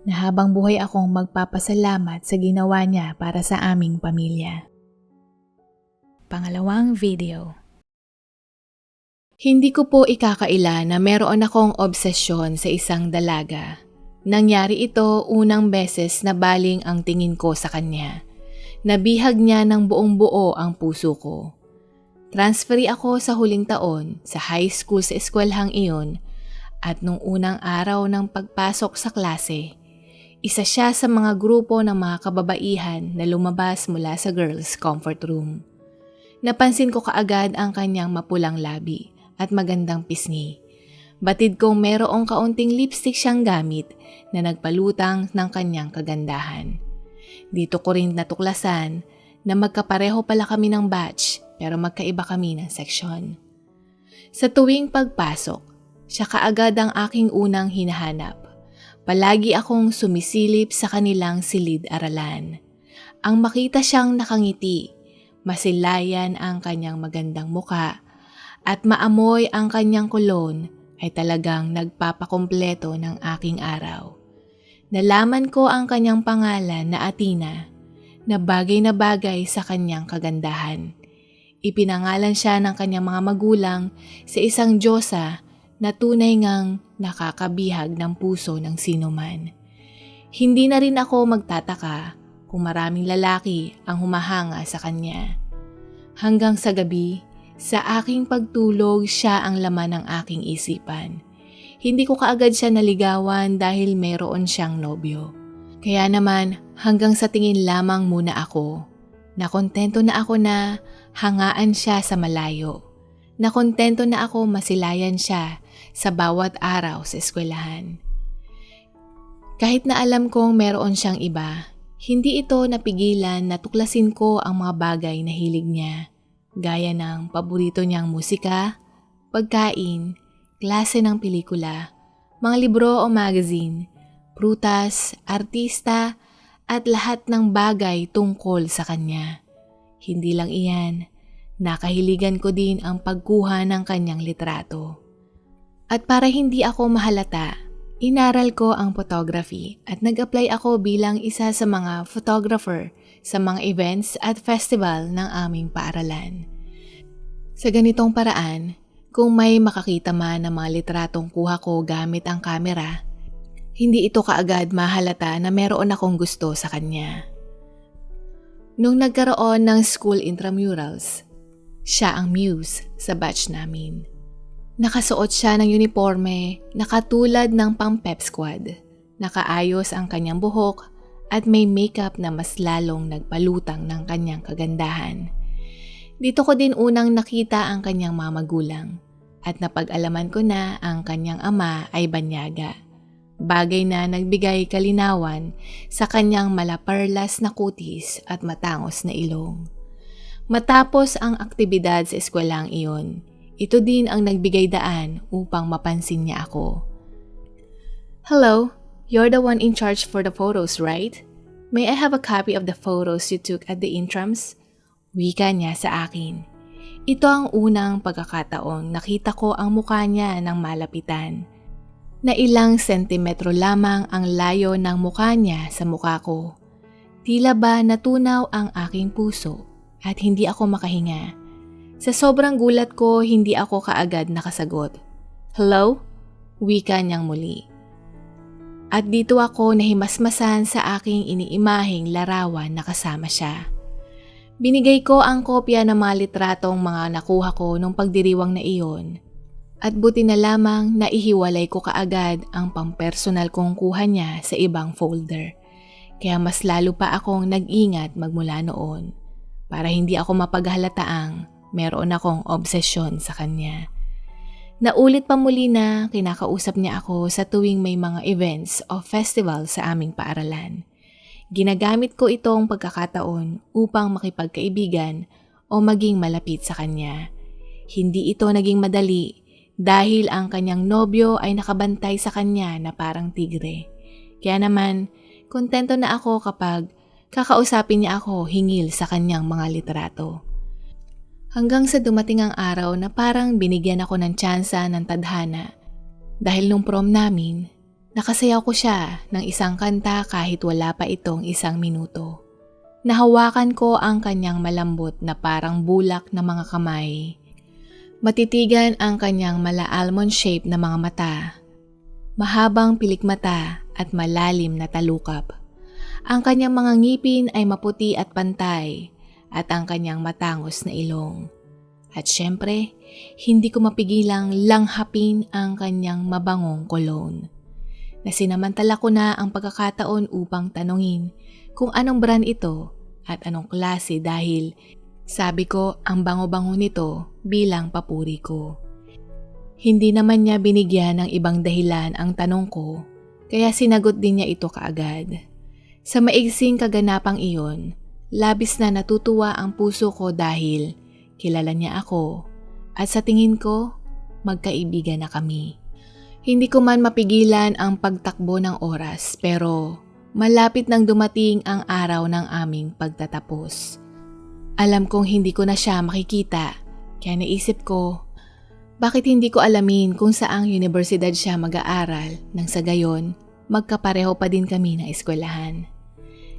Speaker 1: na habang buhay akong magpapasalamat sa ginawa niya para sa aming pamilya. Pangalawang video. Hindi ko po ikakaila na meron akong obsesyon sa isang dalaga. Nangyari ito unang beses na baling ang tingin ko sa kanya. Nabihag niya ng buong buo ang puso ko. Transferi ako sa huling taon sa high school sa eskwelahang iyon at nung unang araw ng pagpasok sa klase, isa siya sa mga grupo ng mga kababaihan na lumabas mula sa girls' comfort room. Napansin ko kaagad ang kanyang mapulang labi at magandang pisngi. Batid kong merong kaunting lipstick siyang gamit na nagpalutang ng kanyang kagandahan. Dito ko rin natuklasan na magkapareho pala kami ng batch pero magkaiba kami ng seksyon. Sa tuwing pagpasok, siya kaagad ang aking unang hinahanap. Palagi akong sumisilip sa kanilang silid-aralan. Ang makita siyang nakangiti, masilayan ang kanyang magandang muka, at maamoy ang kanyang kolon ay talagang nagpapakumpleto ng aking araw. Nalaman ko ang kanyang pangalan na Athena, na bagay sa kanyang kagandahan. Ipinangalan siya ng kanyang mga magulang sa isang diyosa na tunay ngang nakakabihag ng puso ng sinuman. Hindi na rin ako magtataka kung maraming lalaki ang humahanga sa kanya. Hanggang sa gabi, sa aking pagtulog siya ang laman ng aking isipan. Hindi ko kaagad siya naligawan dahil mayroon siyang nobyo. Kaya naman hanggang sa tingin lamang muna ako. Nakontento na ako na hangaan siya sa malayo. Nakontento na ako masilayan siya sa bawat araw sa eskwelahan. Kahit na alam kong meron siyang iba, hindi ito napigilan na tuklasin ko ang mga bagay na hilig niya. Gaya ng paborito niyang musika, pagkain, klase ng pelikula, mga libro o magazine, prutas, artista, at lahat ng bagay tungkol sa kanya. Hindi lang iyan, nakahiligan ko din ang pagkuha ng kanyang litrato. At para hindi ako mahalata, inaral ko ang photography at nag-apply ako bilang isa sa mga photographer sa mga events at festival ng aming paaralan. Sa ganitong paraan, kung may makakita man ng mga litratong kuha ko gamit ang kamera, hindi ito kaagad mahalata na meron akong gusto sa kanya. Nung nagkaroon ng school intramurals, siya ang muse sa batch namin. Nakasuot siya ng uniforme na katulad ng pang-pep squad. Nakaayos ang kanyang buhok at may makeup na mas lalong nagpalutang ng kanyang kagandahan. Dito ko din unang nakita ang kanyang mga magulang at napag-alaman ko na ang kanyang ama ay banyaga. Bagay na nagbigay kalinawan sa kanyang malaparlas na kutis at matangos na ilong. Matapos ang aktibidad sa eskwelang iyon, ito din ang nagbigay daan upang mapansin niya ako. "Hello, you're the one in charge for the photos, right? May I have a copy of the photos you took at the intrams?" Wika niya sa akin. Ito ang unang pagkakataong nakita ko ang mukha niya ng malapitan. Na ilang sentimetro lamang ang layo ng mukha niya sa mukha ko. Tila ba natunaw ang aking puso at hindi ako makahinga. Sa sobrang gulat ko, hindi ako kaagad nakasagot. "Hello?" Wika niyang muli. At dito ako nahimasmasan sa aking iniimaheng larawan na kasama siya. Binigay ko ang kopya ng mga litratong mga nakuha ko nung pagdiriwang na iyon. At buti na lamang naihiwalay ko kaagad ang pampersonal kong kuha niya sa ibang folder. Kaya mas lalo pa akong nag-ingat magmula noon para hindi ako mapaghalataang meron akong obsesyon sa kanya. Naulit pa muli na kinakausap niya ako sa tuwing may mga events o festival sa aming paaralan. Ginagamit ko itong pagkakataon upang makipagkaibigan o maging malapit sa kanya. Hindi ito naging madali dahil ang kanyang nobyo ay nakabantay sa kanya na parang tigre. Kaya naman, kontento na ako kapag kakausapin niya ako hingil sa kanyang mga litrato. Hanggang sa dumating ang araw na parang binigyan ako ng tsansa ng tadhana. Dahil nung prom namin, nakasayaw ko siya ng isang kanta kahit wala pa itong 1 minuto. Nahawakan ko ang kanyang malambot na parang bulak na mga kamay. Matitigan ang kanyang mala-almond shape na mga mata, mahabang pilikmata at malalim na talukap. Ang kanyang mga ngipin ay maputi at pantay at ang kanyang matangos na ilong. At syempre, hindi ko mapigilang langhapin ang kanyang mabangong cologne. Nasinamantala ko na ang pagkakataon upang tanungin kung anong brand ito at anong klase dahil sabi ko ang bango-bango nito bilang papuri ko. Hindi naman niya binigyan ng ibang dahilan ang tanong ko, kaya sinagot din niya ito kaagad. Sa maigsing kaganapang iyon, labis na natutuwa ang puso ko dahil kilala niya ako at sa tingin ko, magkaibigan na kami. Hindi ko man mapigilan ang pagtakbo ng oras pero malapit nang dumating ang araw ng aming pagtatapos. Alam kong hindi ko na siya makikita kaya naisip ko, bakit hindi ko alamin kung saang universidad siya mag-aaral nang sa gayon magkapareho pa din kami ng eskwelahan.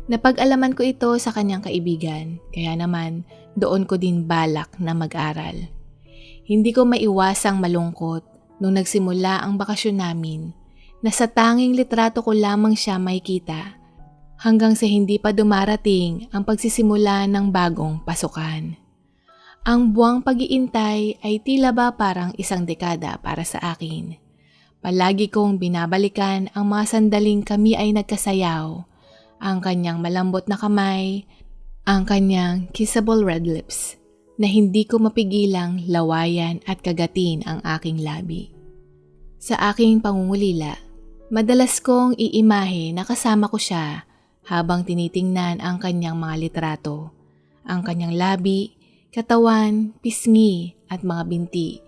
Speaker 1: Napag-alaman ko ito sa kanyang kaibigan kaya naman doon ko din balak na mag-aral. Hindi ko maiwasang malungkot nung nagsimula ang bakasyon namin na sa tanging litrato ko lamang siya makikita hanggang sa hindi pa dumarating ang pagsisimula ng bagong pasukan. Ang buwang pag-iintay ay tila ba parang isang dekada para sa akin. Palagi kong binabalikan ang mga sandaling kami ay nagkasayaw, ang kanyang malambot na kamay, ang kanyang kissable red lips na hindi ko mapigilang lawayan at kagatin ang aking labi. Sa aking pangungulila, madalas kong iimahe na kasama ko siya habang tinitingnan ang kanyang mga litrato, ang kanyang labi, katawan, pisngi at mga binti.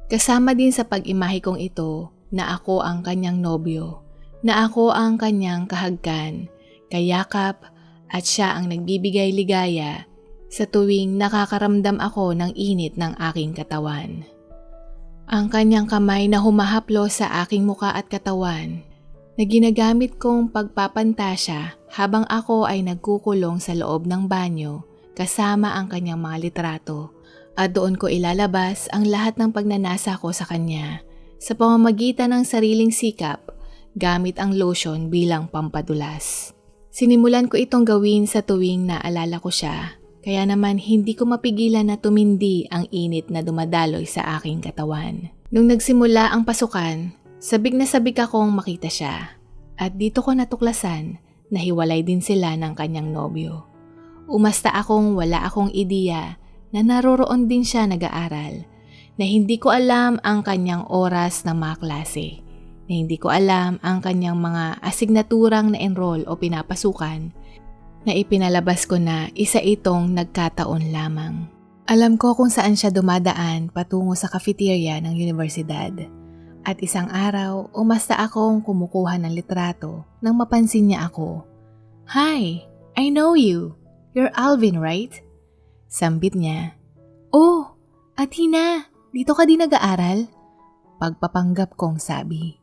Speaker 1: Kasama din sa pag-imahe kong ito na ako ang kanyang nobyo, na ako ang kanyang kahagkan, kayakap at siya ang nagbibigay ligaya sa tuwing nakakaramdam ako ng init ng aking katawan. Ang kanyang kamay na humahaplo sa aking muka at katawan na ginagamit kong pagpapantasya habang ako ay nagkukulong sa loob ng banyo kasama ang kanyang mga litrato at doon ko ilalabas ang lahat ng pagnanasa ko sa kanya sa pamamagitan ng sariling sikap gamit ang lotion bilang pampadulas. Sinimulan ko itong gawin sa tuwing naalala ko siya kaya naman hindi ko mapigilan na tumindi ang init na dumadaloy sa aking katawan. Nung nagsimula ang pasukan, sabik na sabik akong makita siya at dito ko natuklasan na hiwalay din sila ng kanyang nobyo. Umasta akong wala akong ideya na naroroon din siya nag-aaral, na hindi ko alam ang kanyang oras ng mga klase, na hindi ko alam ang kanyang mga asignaturang na-enroll o pinapasukan, na ipinalabas ko na isa itong nagkataon lamang. Alam ko kung saan siya dumadaan patungo sa cafeteria ng universidad. At isang araw, umasta akong kumukuha ng litrato nang mapansin niya ako. "Hi, I know you. You're Alvin, right?" Sambit niya. "Oh, Athena, dito ka din nag-aaral?" Pagpapanggap kong sabi.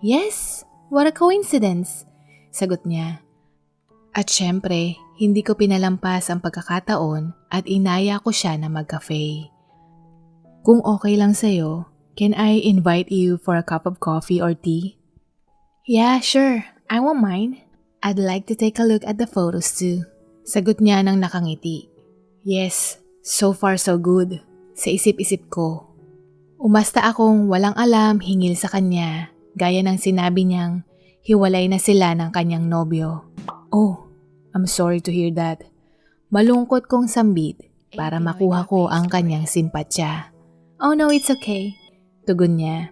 Speaker 1: "Yes, what a coincidence," sagot niya. At syempre, hindi ko pinalampas ang pagkakataon at inaya ko siya na mag-cafe. "Kung okay lang sa'yo, can I invite you for a cup of coffee or tea?" "Yeah, sure. I won't mind. I'd like to take a look at the photos too." Sagot niya nang nakangiti. Yes, so far so good. Sa isip-isip ko. Umasta akong walang alam hingil sa kanya, gaya ng sinabi niyang hiwalay na sila ng kanyang nobyo. "Oh, I'm sorry to hear that." Malungkot kong sambit para makuha ko ang kanyang simpatsya. "Oh no, it's okay," tugon niya.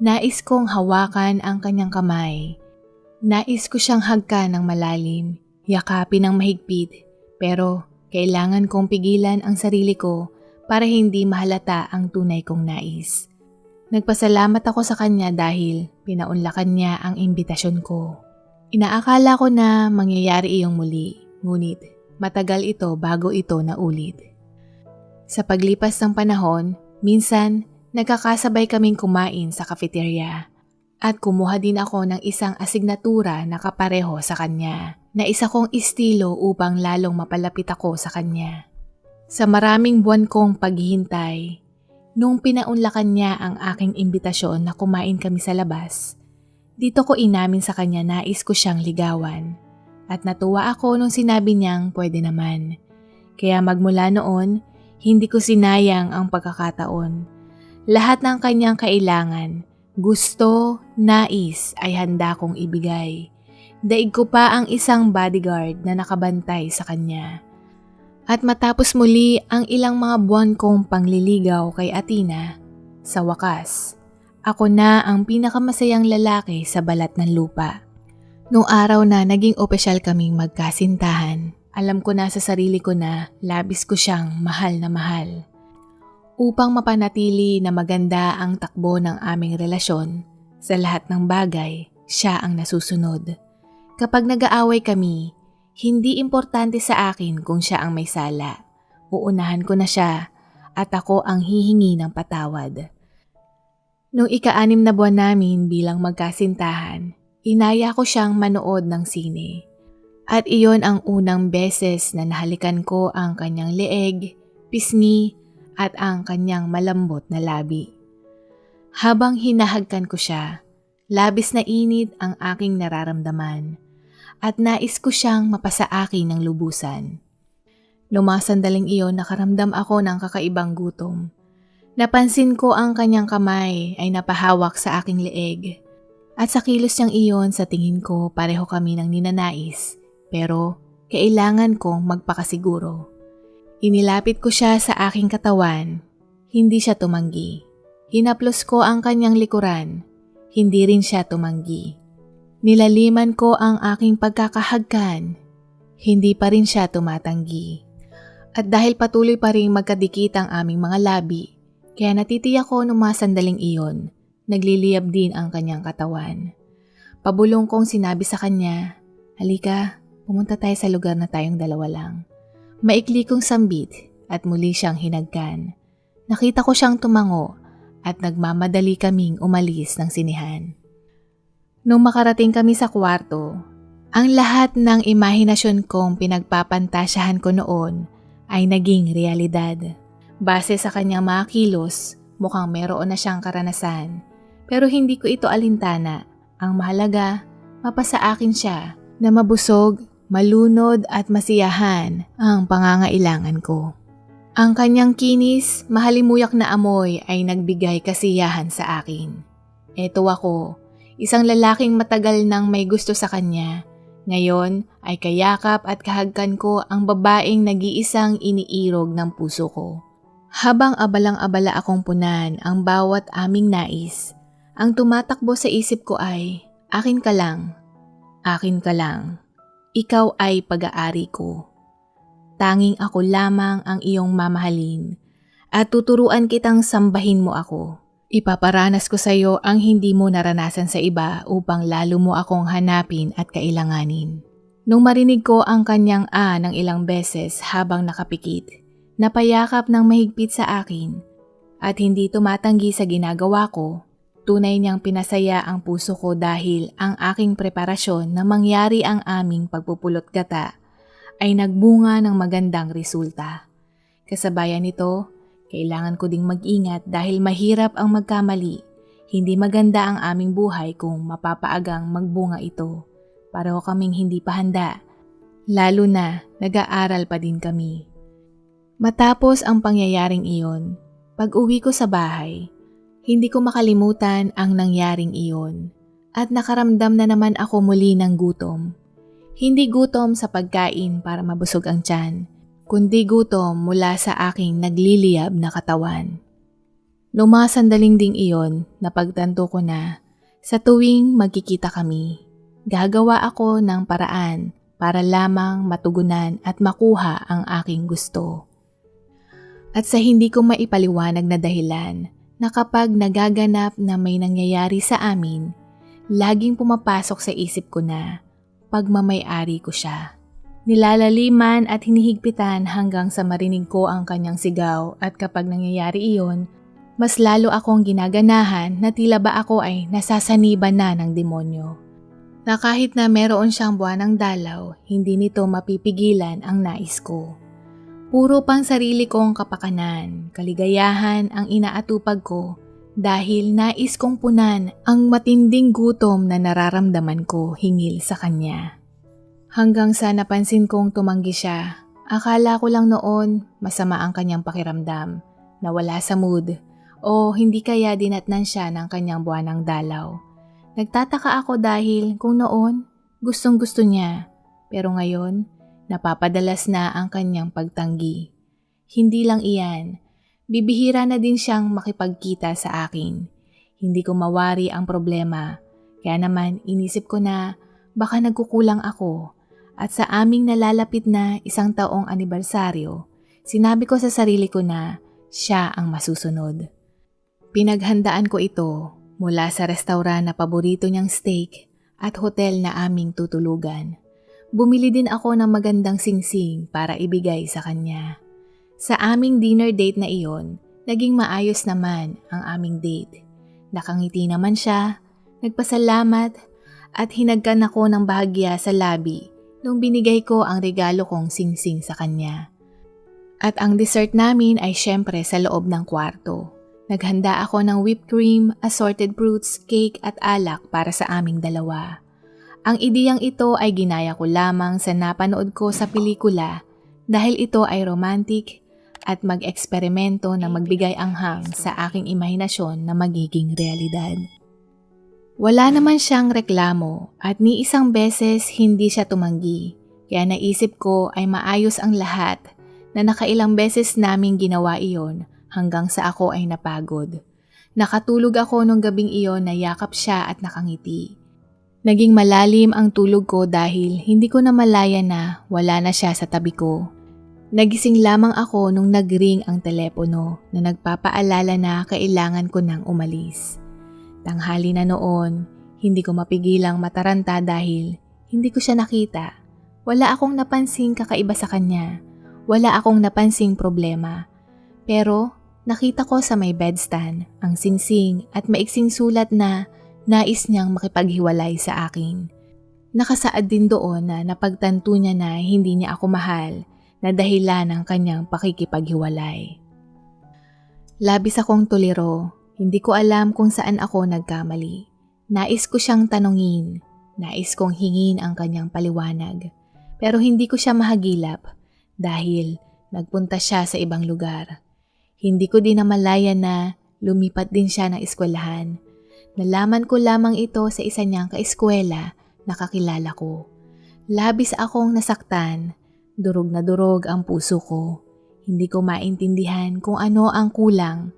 Speaker 1: Nais kong hawakan ang kanyang kamay. Nais ko siyang hagkan ng malalim, yakapin ng mahigpit, pero kailangan kong pigilan ang sarili ko para hindi mahalata ang tunay kong nais. Nagpasalamat ako sa kanya dahil pinaunlakan niya ang imbitasyon ko. Inaakala ko na mangyayari iyong muli, ngunit matagal ito bago ito naulit. Sa paglipas ng panahon, minsan nagkakasabay kaming kumain sa cafeteria at kumuha din ako ng isang asignatura na kapareho sa kanya, na isa kong estilo upang lalong mapalapit ako sa kanya. Sa maraming buwan kong paghihintay, nung pinaunlakan niya ang aking imbitasyon na kumain kami sa labas, dito ko inamin sa kanya nais ko siyang ligawan at natuwa ako nung sinabi niyang pwede naman. Kaya magmula noon, hindi ko sinayang ang pagkakataon. Lahat ng kanyang kailangan, gusto, nais ay handa kong ibigay. Daig ko pa ang isang bodyguard na nakabantay sa kanya. At matapos muli ang ilang mga buwan kong pangliligaw kay Athena, sa wakas, ako na ang pinakamasayang lalaki sa balat ng lupa. Noong araw na naging opisyal kaming magkasintahan, alam ko na sa sarili ko na labis ko siyang mahal na mahal. Upang mapanatili na maganda ang takbo ng aming relasyon, sa lahat ng bagay, siya ang nasusunod. Kapag nag-aaway kami, hindi importante sa akin kung siya ang may sala. Uunahan ko na siya at ako ang hihingi ng patawad. Nung ika-6 na buwan namin bilang magkasintahan, inaya ko siyang manood ng sine. At iyon ang unang beses na nahalikan ko ang kanyang leeg, pisngi, at ang kanyang malambot na labi. Habang hinahagkan ko siya, labis na init ang aking nararamdaman at nais ko siyang mapasa akin ng lubusan. Noong mga sandaling iyon, nakaramdam ako ng kakaibang gutom. Napansin ko ang kanyang kamay ay napahawak sa aking leeg at sa kilos niyang iyon sa tingin ko pareho kami ng ninanais pero kailangan kong magpakasiguro. Inilapit ko siya sa aking katawan, hindi siya tumanggi. Hinaplos ko ang kanyang likuran, hindi rin siya tumanggi. Nilaliman ko ang aking pagkakahagkan, hindi pa rin siya tumatanggi. At dahil patuloy pa rin magkadikit ang aming mga labi, kaya natitiyak ko nung mga sandaling iyon, nagliliyab din ang kanyang katawan. Pabulong kong sinabi sa kanya, "Halika, pumunta tayo sa lugar na tayong dalawa lang." Maikli kong sambit at muli siyang hinagkan. Nakita ko siyang tumango at nagmamadali kaming umalis ng sinehan. Nung makarating kami sa kwarto, ang lahat ng imahinasyon kong pinagpapantasyahan ko noon ay naging realidad. Base sa kanyang mga kilos, mukhang meron na siyang karanasan. Pero hindi ko ito alintana. Ang mahalaga, mapasa akin siya na mabusog, malunod at masiyahan ang pangangailangan ko. Ang kanyang kinis, mahalimuyak na amoy ay nagbigay kasiyahan sa akin. Eto ako, isang lalaking matagal nang may gusto sa kanya. Ngayon ay kayakap at kahagkan ko ang babaeng nag-iisang iniirog ng puso ko. Habang abalang-abala akong punan ang bawat aming nais, ang tumatakbo sa isip ko ay, akin ka lang, akin ka lang. Ikaw ay pag-aari ko. Tanging ako lamang ang iyong mamahalin at tuturuan kitang sambahin mo ako. Ipaparanas ko sa iyo ang hindi mo naranasan sa iba upang lalo mo akong hanapin at kailanganin. Nung marinig ko ang kanyang ng ilang beses habang nakapikit, napayakap ng mahigpit sa akin at hindi tumatanggi sa ginagawa ko, tunay niyang pinasaya ang puso ko dahil ang aking preparasyon na mangyari ang aming pagpupulot gata ay nagbunga ng magandang resulta. Kasabayan nito, kailangan ko ding mag-ingat dahil mahirap ang magkamali. Hindi maganda ang aming buhay kung mapapaagang magbunga ito. Pareho kaming hindi pa handa, lalo na nag-aaral pa din kami. Matapos ang pangyayaring iyon, pag-uwi ko sa bahay, hindi ko makalimutan ang nangyaring iyon at nakaramdam na naman ako muli ng gutom. Hindi gutom sa pagkain para mabusog ang tiyan, kundi gutom mula sa aking nagliliyab na katawan. Noong mga sandaling ding iyon, napagtanto ko na sa tuwing magkikita kami, gagawa ako ng paraan para lamang matugunan at makuha ang aking gusto. At sa hindi ko maipaliwanag na dahilan, na kapag nagaganap na may nangyayari sa amin, laging pumapasok sa isip ko na pagmamay-ari ko siya. Nilalaliman at hinihigpitan hanggang sa marinig ko ang kanyang sigaw at kapag nangyayari iyon, mas lalo akong ginaganahan na tila ba ako ay nasasaniban na ng demonyo. Na kahit na meron siyang buwanang dalaw, hindi nito mapipigilan ang nais ko. Puro pang sarili kong kapakanan, kaligayahan ang inaatupag ko dahil nais kong punan ang matinding gutom na nararamdaman ko hingil sa kanya. Hanggang sa napansin kong tumanggi siya, akala ko lang noon masama ang kanyang pakiramdam, nawala sa mood o hindi kaya dinatnan siya ng kanyang buwanang dalaw. Nagtataka ako dahil kung noon gustong gusto niya pero ngayon napapadalas na ang kanyang pagtanggi. Hindi lang iyan, bibihira na din siyang makipagkita sa akin. Hindi ko mawari ang problema, kaya naman inisip ko na baka nagkukulang ako at sa aming nalalapit na 1 taong anibersaryo, sinabi ko sa sarili ko na siya ang masusunod. Pinaghandaan ko ito mula sa restaurant na paborito niyang steak at hotel na aming tutulugan. Bumili din ako ng magandang singsing para ibigay sa kanya. Sa aming dinner date na iyon, naging maayos naman ang aming date. Nakangiti naman siya, nagpasalamat at hinagkan ako ng bahagya sa lobby nung binigay ko ang regalo kong singsing sa kanya. At ang dessert namin ay syempre sa loob ng kwarto. Naghanda ako ng whipped cream, assorted fruits, cake at alak para sa aming dalawa. Ang ideyang ito ay ginaya ko lamang sa napanood ko sa pelikula dahil ito ay romantic at mag-eksperimento na magbigay anghang sa aking imahinasyon na magiging realidad. Wala naman siyang reklamo at ni isang beses hindi siya tumanggi, kaya naisip ko ay maayos ang lahat na nakailang beses naming ginawa iyon hanggang sa ako ay napagod. Nakatulog ako nung gabing iyon na yakap siya at nakangiti. Naging malalim ang tulog ko dahil hindi ko na malaya na wala na siya sa tabi ko. Nagising lamang ako nung nag-ring ang telepono na nagpapaalala na kailangan ko nang umalis. Tanghali na noon, hindi ko mapigilang mataranta dahil hindi ko siya nakita. Wala akong napansing kakaiba sa kanya. Wala akong napansing problema. Pero nakita ko sa may bedstand ang singsing at maiksing sulat na nais niyang makipaghiwalay sa akin. Nakasaad din doon na napagtanto niya na hindi niya ako mahal na dahilan ng kanyang pakikipaghiwalay. Labis akong tuliro. Hindi ko alam kung saan ako nagkamali. Nais ko siyang tanungin. Nais kong hingin ang kanyang paliwanag. Pero hindi ko siya mahagilap dahil nagpunta siya sa ibang lugar. Hindi ko din namalaya na lumipat din siya ng eskwelahan. Nalaman ko lamang ito sa isa niyang kaeskwela na kakilala ko. Labis akong nasaktan. Durog na durog ang puso ko. Hindi ko maintindihan kung ano ang kulang.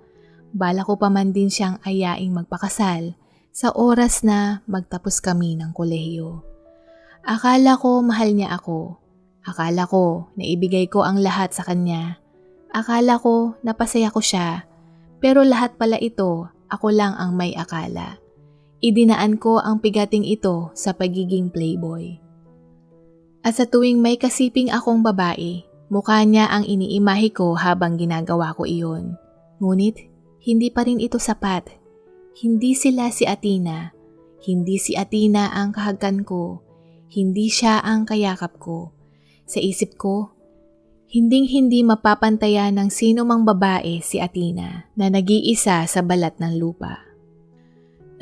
Speaker 1: Bala ko pa man din siyang ayaing magpakasal sa oras na magtapos kami ng kolehiyo. Akala ko mahal niya ako. Akala ko na ibigay ko ang lahat sa kanya. Akala ko napasaya ko siya. Pero lahat pala ito, ako lang ang may akala. Idinaan ko ang pigating ito sa pagiging playboy. At sa tuwing may kasiping akong babae, mukha niya ang iniimahe ko habang ginagawa ko iyon. Ngunit, hindi pa rin ito sapat. Hindi sila si Athena. Hindi si Athena ang kahagkan ko. Hindi siya ang kayakap ko. Sa isip ko, hinding-hindi mapapantayan ng sino mang babae si Athena na nag-iisa sa balat ng lupa.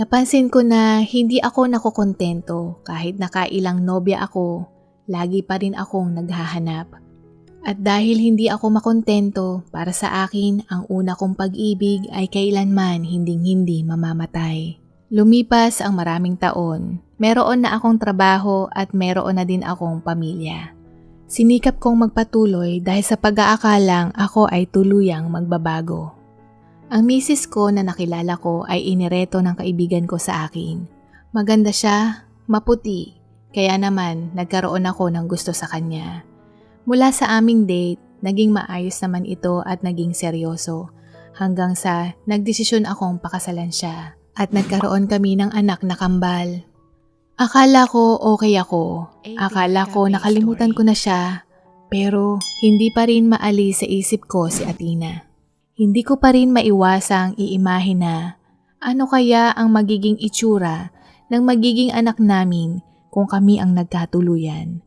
Speaker 1: Napansin ko na hindi ako nakokontento kahit nakailang nobya ako, lagi pa rin akong naghahanap. At dahil hindi ako makontento, para sa akin ang una kong pag-ibig ay kailanman hinding-hindi mamamatay. Lumipas ang maraming taon, meron na akong trabaho at meron na din akong pamilya. Sinikap kong magpatuloy dahil sa pag-aakalang ako ay tuluyang magbabago. Ang misis ko na nakilala ko ay inireto ng kaibigan ko sa akin. Maganda siya, maputi, kaya naman nagkaroon ako ng gusto sa kanya. Mula sa aming date, naging maayos naman ito at naging seryoso hanggang sa nagdesisyon akong pakasalan siya at nagkaroon kami ng anak na kambal. Akala ko okay ako. Akala ko nakalimutan ko na siya pero hindi pa rin maalis sa isip ko si Athena. Hindi ko pa rin maiwasang iimahe na ano kaya ang magiging itsura ng magiging anak namin kung kami ang nagkatuluyan.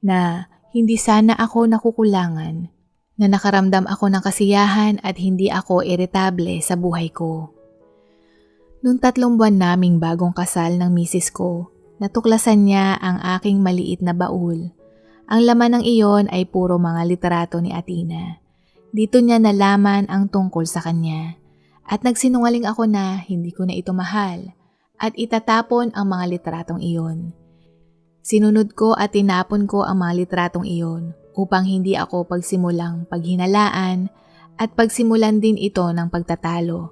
Speaker 1: Na hindi sana ako nakukulangan, na nakaramdam ako ng kasiyahan at hindi ako iritable sa buhay ko. Noong 3 buwan naming bagong kasal ng misis ko, natuklasan niya ang aking maliit na baul. Ang laman ng iyon ay puro mga litrato ni Athena. Dito niya nalaman ang tungkol sa kanya. At nagsinungaling ako na hindi ko na ito mahal at itatapon ang mga litratong iyon. Sinunod ko at tinapon ko ang mga litratong iyon upang hindi ako pagsimulang paghinalaan at pagsimulan din ito ng pagtatalo.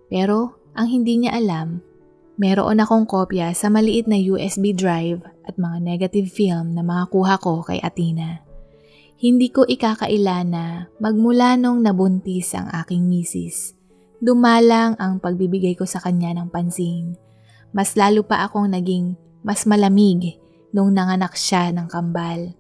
Speaker 1: Pero ang hindi niya alam, meron akong kopya sa maliit na USB drive at mga negative film na makakuha ko kay Athena. Hindi ko ikakaila na magmula nung nabuntis ang aking misis, dumalang ang pagbibigay ko sa kanya ng pansin. Mas lalo pa akong naging mas malamig nung nanganak siya ng kambal.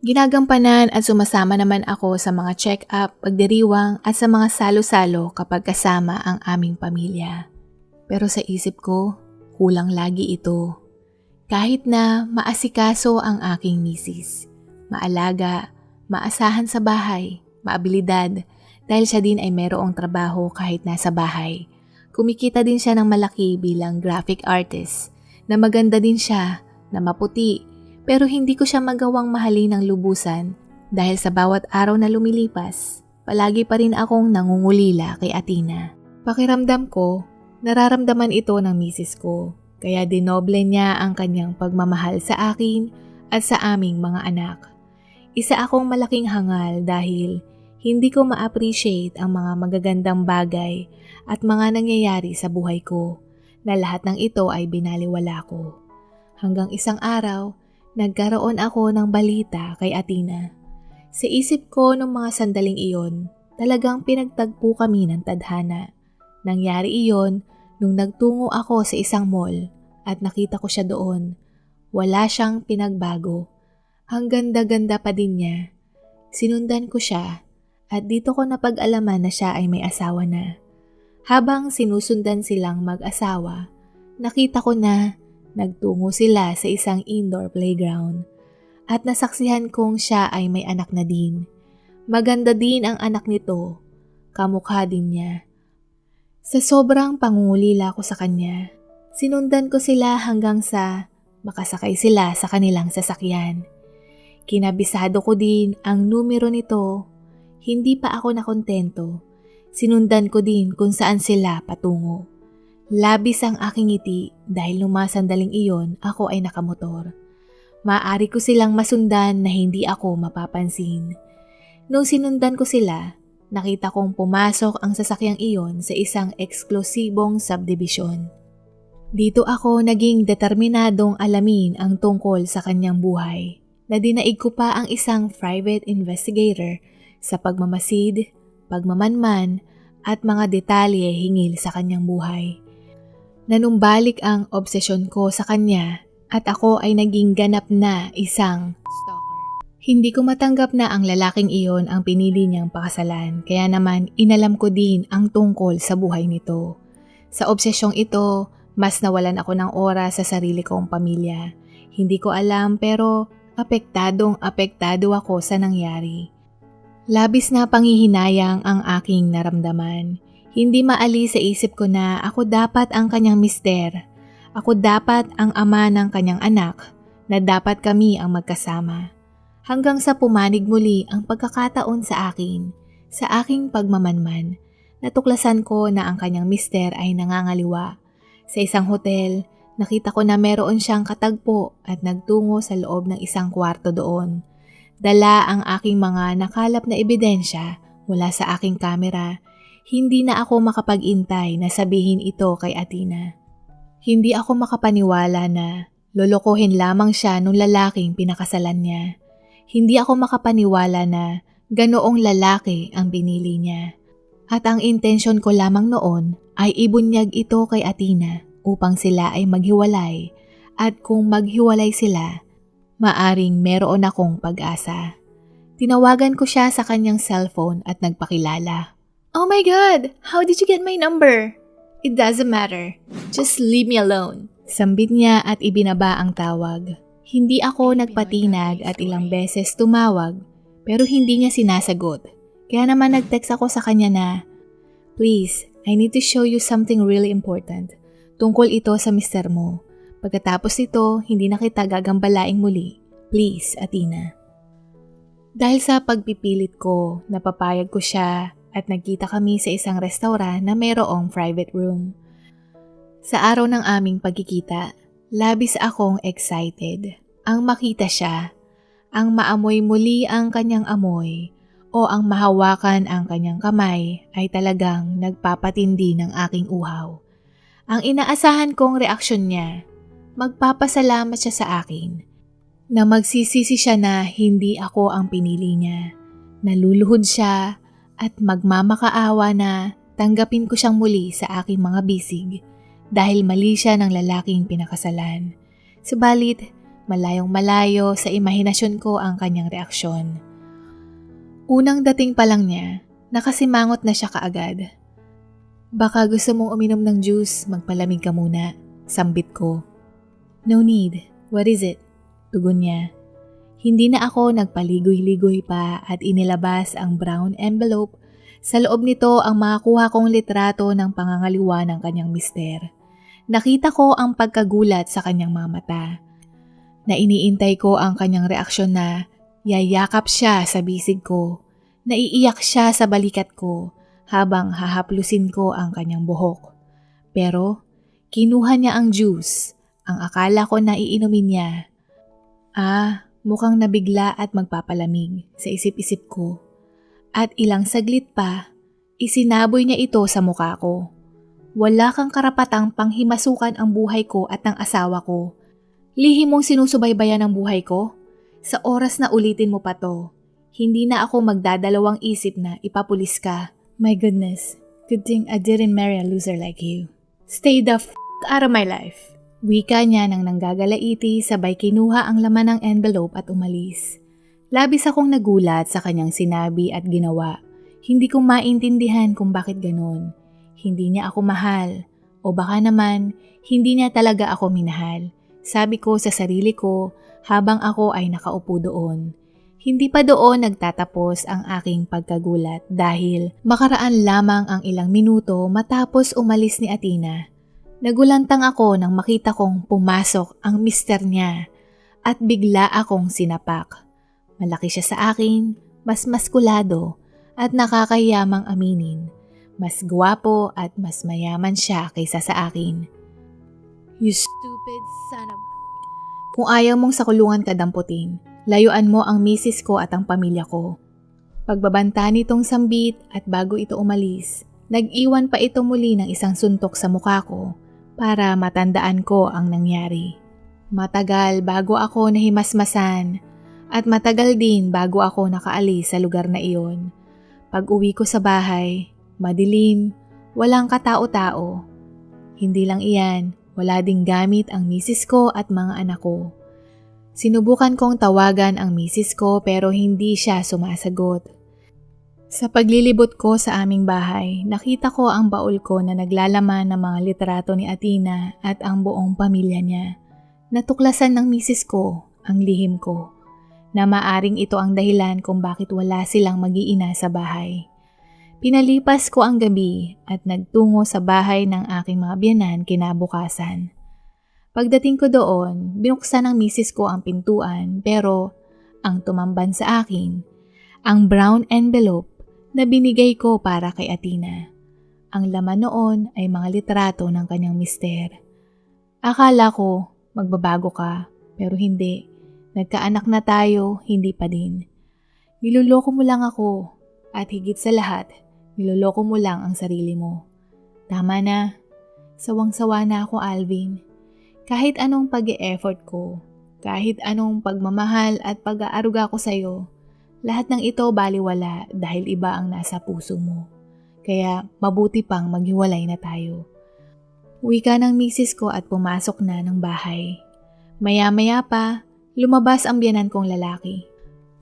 Speaker 1: Ginagampanan at sumasama naman ako sa mga check-up, pagdiriwang at sa mga salo-salo kapag kasama ang aming pamilya. Pero sa isip ko, kulang lagi ito. Kahit na maasikaso ang aking misis, maalaga, maasahan sa bahay, maabilidad dahil siya din ay merong trabaho kahit nasa bahay. Kumikita din siya ng malaki bilang graphic artist, na maganda din siya, na maputi, pero hindi ko siya magawang mahalin ng lubusan dahil sa bawat araw na lumilipas, palagi pa rin akong nangungulila kay Athena. Pakiramdam ko, nararamdaman ito ng misis ko, kaya dinoble niya ang kanyang pagmamahal sa akin at sa aming mga anak. Isa akong malaking hangal dahil hindi ko ma-appreciate ang mga magagandang bagay at mga nangyayari sa buhay ko na lahat ng ito ay binaliwala ko. Hanggang isang araw, nagkaroon ako ng balita kay Athena. Sa isip ko nung mga sandaling iyon, talagang pinagtagpo kami ng tadhana. Nangyari iyon nung nagtungo ako sa isang mall at nakita ko siya doon. Wala siyang pinagbago. Ang ganda-ganda pa din niya. Sinundan ko siya at dito ko napag-alaman na siya ay may asawa na. Habang sinusundan silang mag-asawa, nakita ko na nagtungo sila sa isang indoor playground at nasaksihan kong siya ay may anak na din. Maganda din ang anak nito, kamukha din niya. Sa sobrang pangungulila ko sa kanya, sinundan ko sila hanggang sa makasakay sila sa kanilang sasakyan. Kinabisado ko din ang numero nito. Hindi pa ako nakontento. Sinundan ko din kung saan sila patungo. Labis ang aking ngiti dahil nung mga sandaling iyon ako ay nakamotor. Maaari ko silang masundan na hindi ako mapapansin. Nung sinundan ko sila, nakita kong pumasok ang sasakyang iyon sa isang eksklusibong subdivision. Dito ako naging determinadong alamin ang tungkol sa kanyang buhay, na dinaig ko pa ang isang private investigator sa pagmamasid, pagmamanman at mga detalye hingil sa kanyang buhay. Nanumbalik ang obsesyon ko sa kanya at ako ay naging ganap na isang stalker. Hindi ko matanggap na ang lalaking iyon ang pinili niyang pakasalan, kaya naman inalam ko din ang tungkol sa buhay nito. Sa obsesyong ito, mas nawalan ako ng oras sa sarili kong pamilya. Hindi ko alam pero apektado ako sa nangyari. Labis na panghihinayang ang aking naramdaman. Hindi maalis sa isip ko na ako dapat ang kanyang mister. Ako dapat ang ama ng kanyang anak, na dapat kami ang magkasama. Hanggang sa pumanig muli ang pagkakataon sa akin, sa aking pagmamanman, natuklasan ko na ang kanyang mister ay nangangaliwa. Sa isang hotel, nakita ko na meron siyang katagpo at nagtungo sa loob ng isang kwarto doon. Dala ang aking mga nakalap na ebidensya mula sa aking kamera. Hindi na ako makapag-intay na sabihin ito kay Athena. Hindi ako makapaniwala na lolokohin lamang siya nung lalaking pinakasalan niya. Hindi ako makapaniwala na ganoong lalaki ang pinili niya. At ang intensyon ko lamang noon ay ibunyag ito kay Athena upang sila ay maghiwalay, at kung maghiwalay sila, maaring meron akong pag-asa. Tinawagan ko siya sa kanyang cellphone at nagpakilala. "Oh my God! How did you get my number?" "It doesn't matter. Just leave me alone." Sambit niya at ibinaba ang tawag. Hindi ako nagpatinag at ilang beses tumawag pero hindi niya sinasagot. Kaya naman nag-text ako sa kanya na, "Please, I need to show you something really important. Tungkol ito sa mister mo. Pagkatapos ito, hindi na kita gagambalaing muli. Please, Athena." Dahil sa pagpipilit ko, napapayag ko siya at nagkita kami sa isang restaurant na mayroong private room. Sa araw ng aming pagkikita, labis akong excited. Ang makita siya, ang maamoy muli ang kanyang amoy, o ang mahawakan ang kanyang kamay ay talagang nagpapatindi ng aking uhaw. Ang inaasahan kong reaksyon niya, magpapasalamat siya sa akin. Na magsisisi siya na hindi ako ang pinili niya. Naluluhod siya at magmamakaawa na tanggapin ko siyang muli sa aking mga bisig dahil mali siya ng lalaking pinakasalan. Subalit, malayong malayo sa imahinasyon ko ang kanyang reaksyon. Unang dating pa lang niya, nakasimangot na siya kaagad. Baka gusto mong uminom ng juice, magpalamig ka muna, sambit ko. No need, what is it? Tugon niya. Hindi na ako nagpaligoy-ligoy pa at inilabas ang brown envelope. Sa loob nito ang makakuha kong litrato ng pangangaliwa ng kanyang mister. Nakita ko ang pagkagulat sa kanyang mga mata. Na iniintay ko ang kanyang reaksyon na yayakap siya sa bisig ko. Naiiyak siya sa balikat ko habang hahaplusin ko ang kanyang buhok. Pero kinuha niya ang juice, ang akala ko na iinumin niya. Mukhang nabigla at magpapalamig sa isip-isip ko. At ilang saglit pa, isinaboy niya ito sa mukha ko. Wala kang karapatang panghimasukan ang buhay ko at ng asawa ko. Lihim mong sinusubaybayan ang buhay ko? Sa oras na ulitin mo pa to, hindi na ako magdadalawang isip na ipapulis ka. My goodness, good thing I didn't marry a loser like you. Stay the out of my life. Wika niya nang nanggagalaiti sabay kinuha ang laman ng envelope at umalis. Labis akong nagulat sa kanyang sinabi at ginawa. Hindi ko maintindihan kung bakit ganun. Hindi niya ako mahal. O baka naman, hindi niya talaga ako minahal. Sabi ko sa sarili ko habang ako ay nakaupo doon. Hindi pa doon nagtatapos ang aking pagkagulat dahil makaraan lamang ang ilang minuto matapos umalis ni Athena. Nagulantang ako nang makita kong pumasok ang mister niya at bigla akong sinapak. Malaki siya sa akin, mas maskulado at nakakayamang aminin. Mas gwapo at mas mayaman siya kaysa sa akin. You stupid son of... Kung ayaw mong sa kulungan ka damputin, layuan mo ang misis ko at ang pamilya ko. Pagbabanta nitong sambit at bago ito umalis, nag-iwan pa ito muli ng isang suntok sa mukha ko para matandaan ko ang nangyari. Matagal bago ako nahimasmasan at matagal din bago ako nakaalis sa lugar na iyon. Pag-uwi ko sa bahay, madilim, walang katao-tao. Hindi lang iyan, wala ding gamit ang misis ko at mga anak ko. Sinubukan kong tawagan ang misis ko pero hindi siya sumasagot. Sa paglilibot ko sa aming bahay, nakita ko ang baul ko na naglalaman ng mga litrato ni Athena at ang buong pamilya niya. Natuklasan ng misis ko ang lihim ko, na maaring ito ang dahilan kung bakit wala silang mag-iina sa bahay. Pinalipas ko ang gabi at nagtungo sa bahay ng aking mga biyenan kinabukasan. Pagdating ko doon, binuksan ng misis ko ang pintuan pero ang tumamban sa akin, ang brown envelope na binigay ko para kay Athena. Ang laman noon ay mga litrato ng kanyang mister. Akala ko magbabago ka, pero hindi. Nagkaanak na tayo, hindi pa din. Niloloko mo lang ako at higit sa lahat, niloloko mo lang ang sarili mo. Tama na. Sawang-sawa na ako, Alvin. Kahit anong pag-e-effort ko, kahit anong pagmamahal at pag-aaruga ko sa'yo, lahat ng ito baliwala dahil iba ang nasa puso mo. Kaya mabuti pang maghiwalay na tayo. Wika ng misis ko at pumasok na ng bahay. Maya-maya pa, lumabas ang biyanan kong lalaki.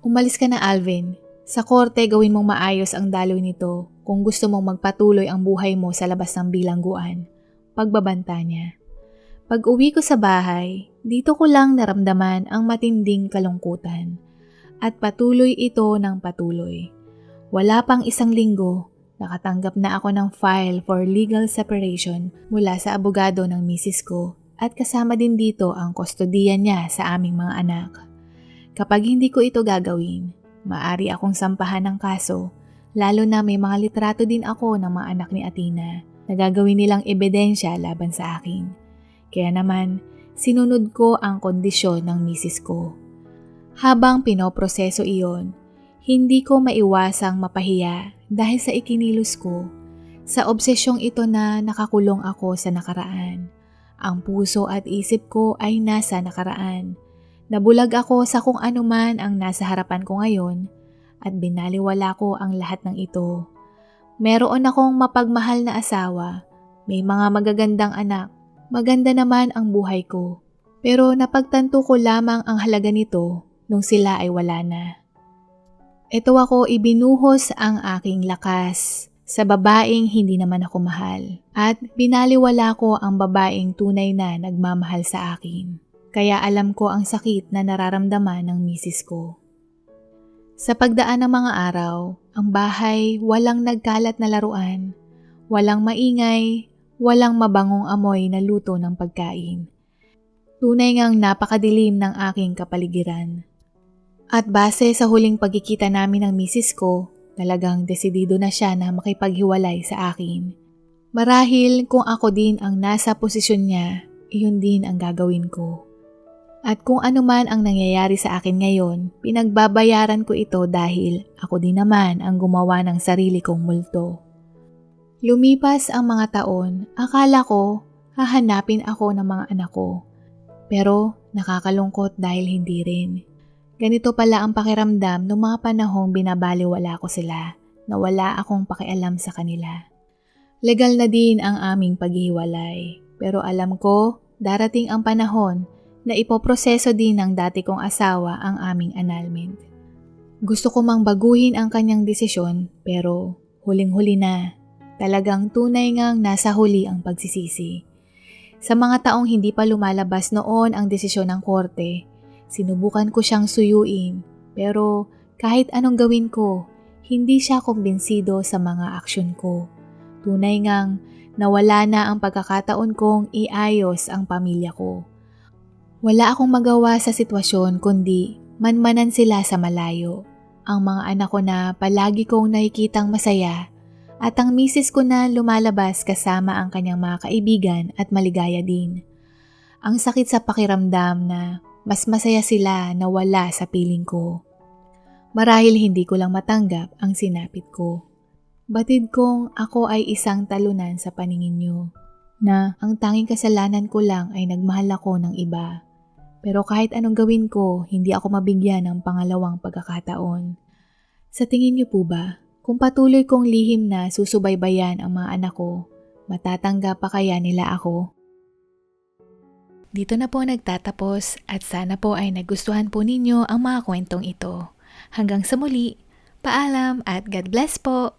Speaker 1: Umalis ka na, Alvin. Sa korte gawin mong maayos ang daloy nito kung gusto mong magpatuloy ang buhay mo sa labas ng bilangguan. Pagbabanta niya. Pag-uwi ko sa bahay, dito ko lang naramdaman ang matinding kalungkutan. At patuloy ito ng patuloy. Wala pang isang linggo, nakatanggap na ako ng file for legal separation mula sa abogado ng misis ko at kasama din dito ang kustodiya niya sa aming mga anak. Kapag hindi ko ito gagawin, maaari akong sampahan ng kaso, lalo na may mga litrato din ako ng mga anak ni Athena na gagawin nilang ebidensya laban sa akin. Kaya naman, sinunod ko ang kondisyon ng misis ko. Habang pinoproseso iyon, hindi ko maiwasang mapahiya dahil sa ikinilos ko. Sa obsesyong ito na nakakulong ako sa nakaraan. Ang puso at isip ko ay nasa nakaraan. Nabulag ako sa kung ano man ang nasa harapan ko ngayon at binaliwala ko ang lahat ng ito. Meron akong mapagmahal na asawa, may mga magagandang anak, maganda naman ang buhay ko. Pero napagtanto ko lamang ang halaga nito nung sila ay wala na. Ito ako ibinuhos ang aking lakas sa babaeng hindi naman ako mahal at binaliwala ko ang babaeng tunay na nagmamahal sa akin. Kaya alam ko ang sakit na nararamdaman ng misis ko. Sa pagdaan ng mga araw, ang bahay walang nagkalat na laruan, walang maingay, walang mabangong amoy na luto ng pagkain. Tunay ngang napakadilim ng aking kapaligiran. At base sa huling pagkikita namin ng misis ko, talagang desidido na siya na makipaghiwalay sa akin. Marahil kung ako din ang nasa posisyon niya, iyon din ang gagawin ko. At kung ano man ang nangyayari sa akin ngayon, pinagbabayaran ko ito dahil ako din naman ang gumawa ng sarili kong multo. Lumipas ang mga taon, akala ko hahanapin ako ng mga anak ko. Pero nakakalungkot dahil hindi rin. Ganito pala ang pakiramdam noong mga panahong binabaliwala ko sila na wala akong pakialam sa kanila. Legal na din ang aming paghihiwalay, pero alam ko darating ang panahon na ipoproseso din ng dati kong asawa ang aming annulment. Gusto ko mang baguhin ang kanyang desisyon pero huling-huli na. Talagang tunay ngang nasa huli ang pagsisisi. Sa mga taong hindi pa lumalabas noon ang desisyon ng korte, sinubukan ko siyang suyuin pero kahit anong gawin ko, hindi siya kumbinsido sa mga aksyon ko. Tunay ngang nawala na ang pagkakataon kong iayos ang pamilya ko. Wala akong magawa sa sitwasyon kundi manmanan sila sa malayo. Ang mga anak ko na palagi kong nakikitang masaya at ang misis ko na lumalabas kasama ang kanyang mga kaibigan at maligaya din. Ang sakit sa pakiramdam na mas masaya sila na wala sa piling ko. Marahil hindi ko lang matanggap ang sinapit ko. Batid kong ako ay isang talunan sa paningin niyo, na ang tanging kasalanan ko lang ay nagmahal ako ng iba. Pero kahit anong gawin ko, hindi ako mabigyan ng pangalawang pagkakataon. Sa tingin niyo po ba, kung patuloy kong lihim na susubaybayan ang mga anak ko, matatanggap pa kaya nila ako? Dito na po nagtatapos at sana po ay nagustuhan po ninyo ang mga kwentong ito. Hanggang sa muli, paalam at God bless po!